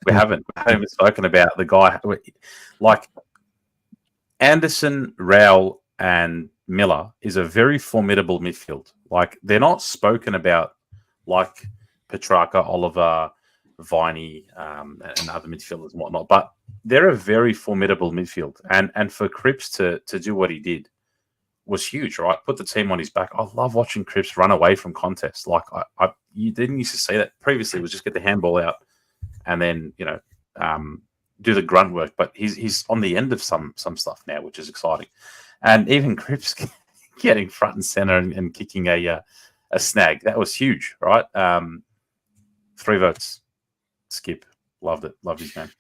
We haven't even spoken about the guy. Like Anderson, Rowell, and Miller is a very formidable midfield. Like they're not spoken about like Petrarca, Oliver, Viney, and other midfielders and whatnot, but they're a very formidable midfield. And for Cripps to do what he did was huge, right? Put the team on his back. I love watching Cripps run away from contests. Like you didn't used to say that previously. Was just get the handball out and then do the grunt work. But he's on the end of some stuff now, which is exciting. And even Cripps getting front and center and kicking a snag, that was huge, right? 3 votes. Skip, loved it. Loved his game.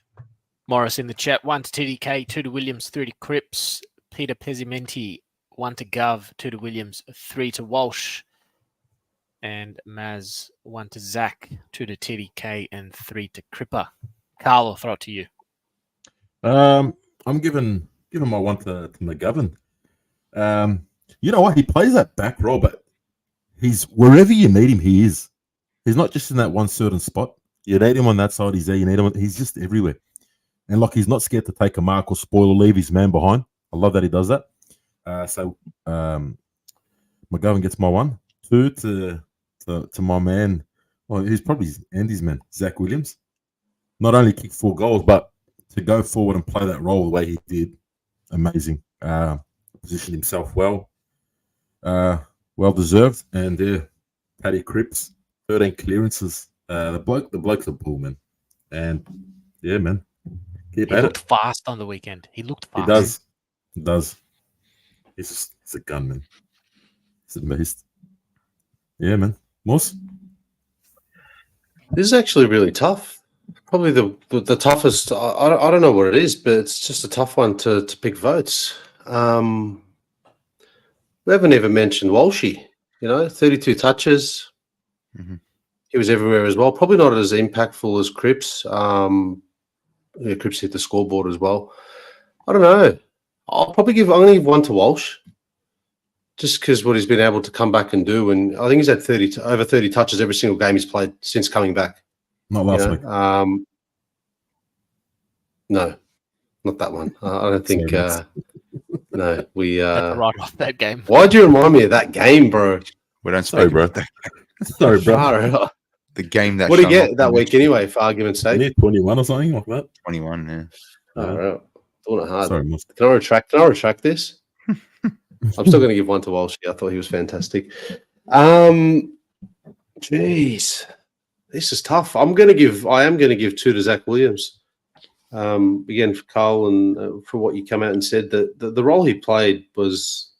Morris in the chat, 1 to TDK, 2 to Williams, 3 to Cripps. Peter Pesimenti, 1 to Gov, 2 to Williams, 3 to Walsh. And Maz, 1 to Zach, 2 to TDK, and 3 to Cripper. Carl, I'll throw it to you. I'm giving my 1 to McGovern. You know what? He plays that back row, but he's wherever you need him, he is. He's not just in that one certain spot. You need him on that side, he's there. You need him. He's just everywhere. And like he's not scared to take a mark or spoil or leave his man behind. I love that he does that. So McGovern gets my 1. 2 to my man. Well, he's probably Andy's man, Zach Williams. Not only kicked 4 goals, but to go forward and play that role the way he did, amazing. Positioned himself well. Well deserved. And Paddy Cripps, 13 clearances. The bloke's a bull, man. And yeah, man. Keep He at looked it. fast on the weekend. He looked fast. He does. He's a gunman. He's a beast. Yeah, man. Moss? This is actually really tough. Probably the toughest. I don't know what it is, but it's just a tough one to pick votes. We haven't even mentioned Walshy. 32 touches. Mhm. He was everywhere as well. Probably not as impactful as Cripps. Cripps hit the scoreboard as well. I don't know. I'm going to give 1 to Walsh, just because what he's been able to come back and do. And I think he's had over 30 touches every single game he's played since coming back. Not last week. No, not that one. I don't think. No, we. Right off that game. Why'd you remind me of that game, bro? We don't Sorry, speak bro. about that. Sorry, bro. Far. The game that. What did you shut get off that the week anyway, for argument's sake? Near 21 or something like that. 21, yeah. All right. Doing it hard. Sorry, Moss. Can I retract this? I'm still going to give 1 to Walsh. I thought he was fantastic. Jeez, this is tough. I am going to give 2 to Zach Williams. Again, for Carl and for what you come out and said, that the role he played was,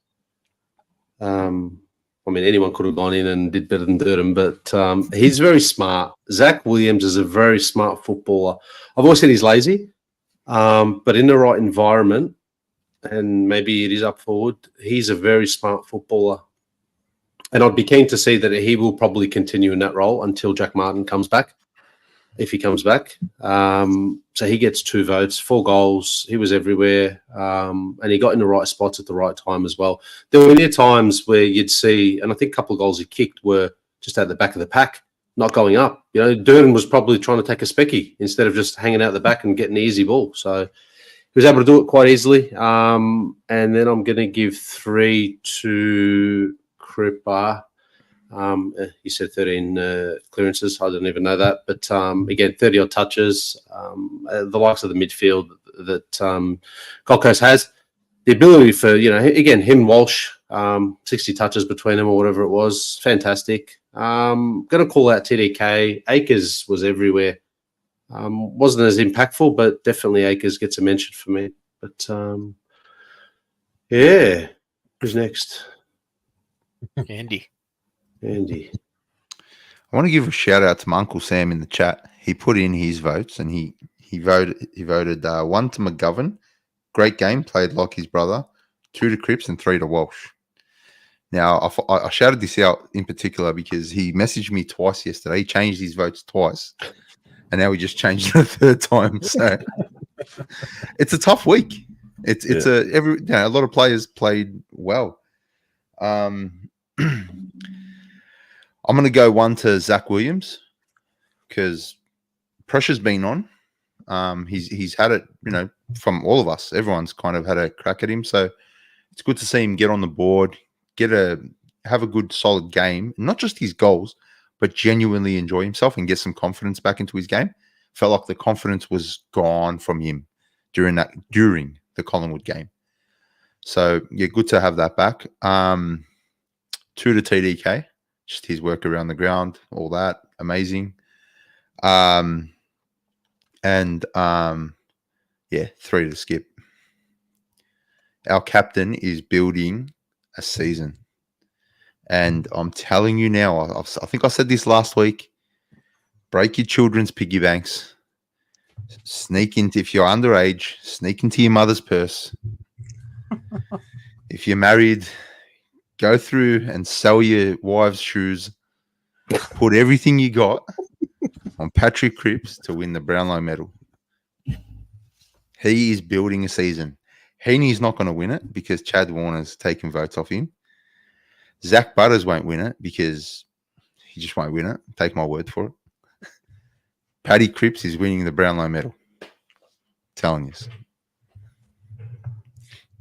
anyone could have gone in and did better than Durham, but he's very smart. Zach Williams is a very smart footballer. I've always said he's lazy, but in the right environment, and maybe it is up forward, he's a very smart footballer. And I'd be keen to see that he will probably continue in that role until Jack Martin comes back, if he comes back. So he gets 2 votes, 4 goals. He was everywhere, and he got in the right spots at the right time as well. There were near times where you'd see, and I think a couple of goals he kicked were just at the back of the pack, not going up. You know, Durden was probably trying to take a specky instead of just hanging out the back and getting the easy ball. So he was able to do it quite easily. And then I'm going to give 3 to Cripper. He said 13 clearances. I didn't even know that. But again, 30-odd touches. The likes of the midfield that Gold Coast has. The ability for, again, him, Walsh, 60 touches between them or whatever it was. Fantastic. Going to call out TDK. Akers was everywhere. Wasn't as impactful, but definitely Akers gets a mention for me. But, yeah. Who's next? Andy. I want to give a shout out to my Uncle Sam in the chat. He put in his votes and he voted 1 to McGovern. Great game, played like his brother. 2 to Cripps and 3 to Walsh. Now, I shouted this out in particular because he messaged me twice yesterday. He changed his votes twice. And now he just changed it a 3rd time. So it's a tough week. A lot of players played well. I'm going to go 1 to Zach Williams because pressure's been on. He's had it, from all of us. Everyone's kind of had a crack at him. So it's good to see him get on the board, have a good, solid game. Not just his goals, but genuinely enjoy himself and get some confidence back into his game. Felt like the confidence was gone from him during the Collingwood game. So, yeah, good to have that back. 2 to TDK. Just his work around the ground, all that, amazing. 3 to Skip. Our captain is building a season. And I'm telling you now, I think I said this last week, break your children's piggy banks. If you're underage, sneak into your mother's purse. If you're married, go through and sell your wife's shoes. Put everything you got on Patrick Cripps to win the Brownlow medal. He is building a season. Heaney's not going to win it because Chad Warner's taking votes off him. Zach Butters won't win it because he just won't win it. Take my word for it. Paddy Cripps is winning the Brownlow medal. Telling you.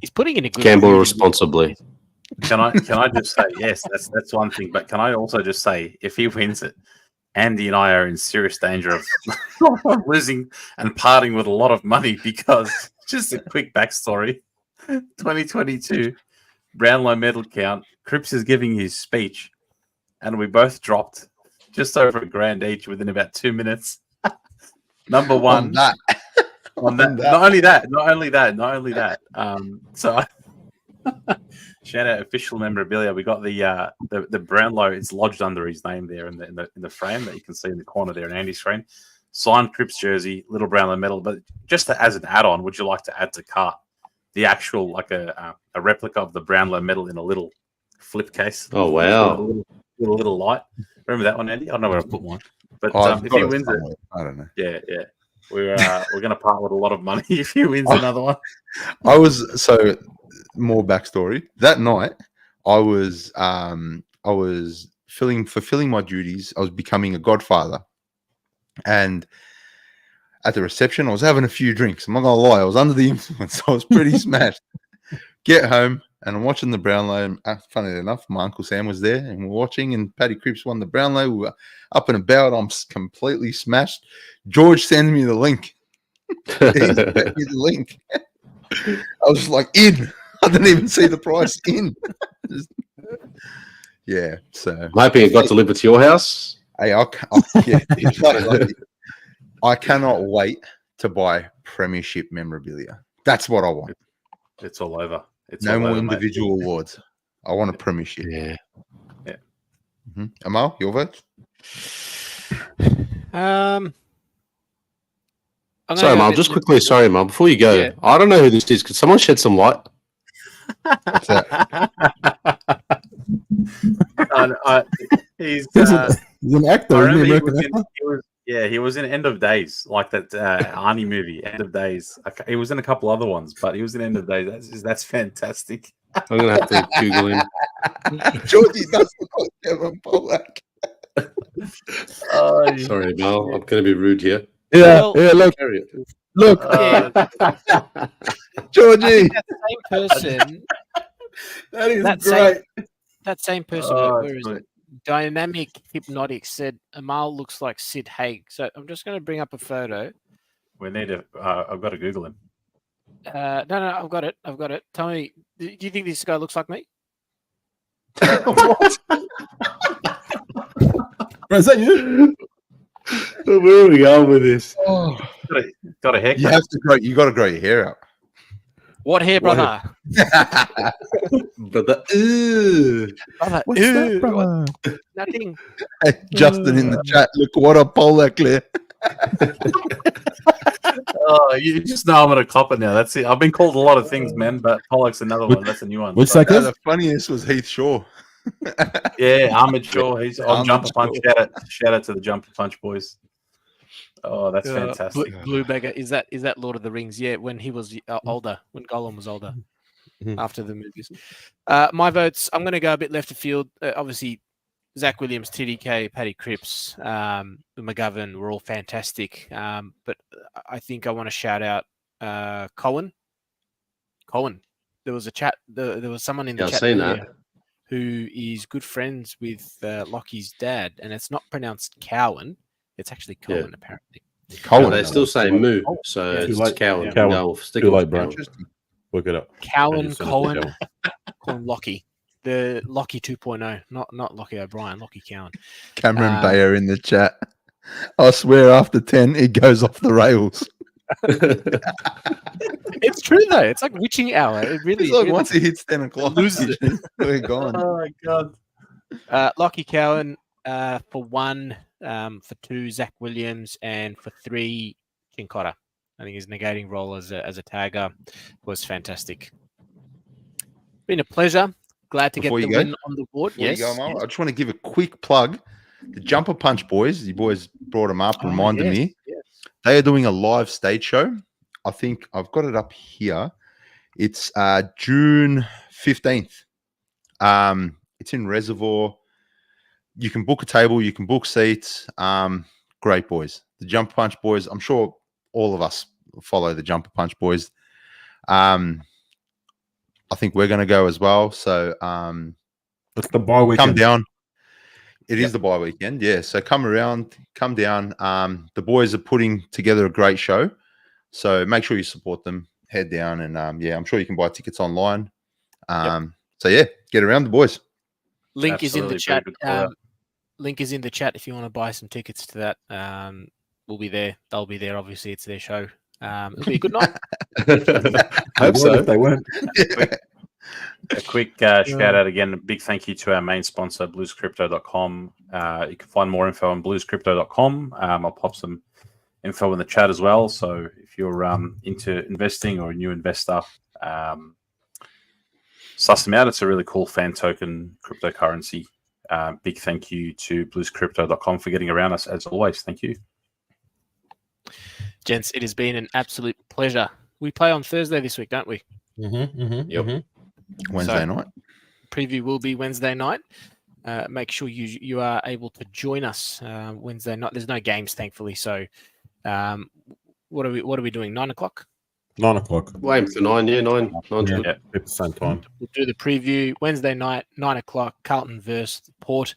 He's putting in a good gamble responsibly. Can I just say, yes, that's one thing. But can I also just say, if he wins it, Andy and I are in serious danger of losing and parting with a lot of money because, just a quick backstory, 2022 Brownlow medal count, Cripps is giving his speech and we both dropped just over $1,000 each within about 2 minutes. Number one. On that. Not only that. So shout out official memorabilia. We got the Brownlow. It's lodged under his name there in the frame that you can see in the corner there in Andy's screen. Signed Cripps jersey, little Brownlow medal. But just as an add-on, would you like to add to cart the actual like a replica of the Brownlow medal in a little flip case? Oh wow! With a little light. Remember that one, Andy? I don't know where I put one. But if he wins it, I don't know. Yeah. We're going to part with a lot of money if he wins another one. More backstory. That night, I was fulfilling my duties. I was becoming a godfather, and at the reception, I was having a few drinks. I'm not gonna lie, I was under the influence. I was pretty smashed. Get home, and I'm watching the Brownlow. And funny enough, my Uncle Sam was there, and we're watching. And Paddy Cripps won the Brownlow. We were up and about. I'm completely smashed. George sends me the link. He sent me the link. I was like, in. I didn't even see the price in. Yeah, so I'm hoping it got delivered to your house. Hey, I cannot wait to buy Premiership memorabilia. That's what I want. It's all over. No more individual awards. I want a Premiership. Yeah. Mm-hmm. Amal, your vote? Sorry, Amal. Just quickly, sorry, Amal. Before you go, I don't know who this is. Could someone shed some light? What's that? He's He's an actor. I Isn't he? remember American actor? he was in End of Days, like that Arnie movie, End of Days. He was in a couple other ones, but he was in End of Days. That's fantastic. I'm gonna have to Google him. Georgie does look like Kevin Pollak. Sorry, Mal. I'm going to be rude here. Yeah, Well- yeah. Look, Carry it. look, Georgie. That same person, that is that great. that same person, Oh, where is it? Dynamic Hypnotic said Amal looks like Sid Haig. So I'm just going to bring up a photo. We need to. I've got to Google him. No, I've got it. Tell me, do you think this guy looks like me? What? Is that you? Where are we going with this? Oh, Got a haircut. you have to grow. You got to grow your hair out. What hair, brother? But the Brother, What's ew, that, brother? nothing. Hey, Justin in the chat. Look what a Pollak there. Oh, you just know I'm gonna cop it now. That's it. I've been called a lot of things, man, but Pollock's another one. That's a new one. Which So, second? No, the funniest was Heath Shaw. yeah, Ahmed Shaw. He's on Ahmed Jumper Punch. Shaw. Shout out to the Jumper Punch boys. Oh, that's fantastic. Blue Beggar, is that Lord of the Rings? Yeah, when he was older, when Gollum was older, Mhm. after the movies. My votes, I'm going to go a bit left of field. Obviously, Zach Williams, TDK, Paddy Cripps, McGovern were all fantastic. But I think I want to shout out Colin. There was a chat. There was someone in the I've chat seen earlier that. who is good friends with Lockie's dad, and it's not pronounced Cowan. It's actually Colin, Yeah. apparently. But Colin. they still say moo, Oh, so yeah. it's Too late. Cowan. Cowan. Go, stick Too with late, bro. Cowan. Interesting. Look it up. Cowan, Just send it to Colin, Cowan. call him Lockie. The Lockie 2.0, not Lockie O'Brien, Lockie Cowan. Cameron Bayer in the chat. I swear after 10, it goes off the rails. It's true though. It's like witching hour. It really It's like really- once it hits 10 o'clock, loses we're gone. Oh my god. Lockie Cowan for 1, for 2, Zach Williams, and for 3, Chincotta. I think his negating role as a tagger was fantastic. Been a pleasure. Glad to Before get you the go- win on the board. Before Yes. you go, Mal, yes. I just want to give a quick plug. The Jumper Punch boys, you boys brought them up, Oh, reminded yes, me. yes. They are doing a live stage show. I think I've got it up here. It's June 15th. It's in Reservoir. You can book a table, you can book seats. Great boys. The Jumper Punch boys. I'm sure all of us follow the Jumper Punch boys. I think we're going to go as well. So It's the bye weekend. come down. It is the bye weekend, yeah. So come around, come down. The boys are putting together a great show. So make sure you support them. Head down and yeah, I'm sure you can buy tickets online. So yeah, get around the boys. Link is in the Absolutely, chat. very good call out. Link is in the chat if you want to buy some tickets to that. We'll be there. They'll be there. Obviously, it's their show. It'll be a good night. Hope so. If they weren't. A quick shout out again. A big thank you to our main sponsor, bluescrypto.com. You can find more info on bluescrypto.com. I'll pop some info in the chat as well. So if you're into investing or a new investor, suss them out. It's a really cool fan token cryptocurrency. Big thank you to bluescrypto.com for getting around us as always. Thank you. Gents, it has been an absolute pleasure. We play on Thursday this week, don't we? Yep. Wednesday night. Preview will be Wednesday night. Make sure you are able to join us Wednesday night. There's no games, thankfully. So, what are we doing? 9 o'clock. 9 o'clock. We'll aim for 9, yeah, 9. 9's Yeah. good. At the same time. We'll do the preview Wednesday night, 9 o'clock. Carlton versus Port.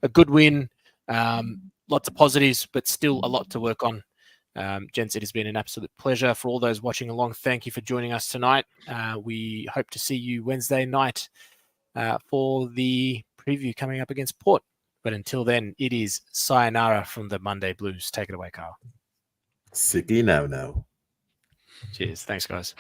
A good win. Lots of positives, but still a lot to work on. Gents, it has been an absolute pleasure. For all those watching along, thank you for joining us tonight. We hope to see you Wednesday night for the preview coming up against Port. But until then, it is sayonara from the Monday Blues. Take it away, Carl. Sicky now. Cheers. Thanks, guys.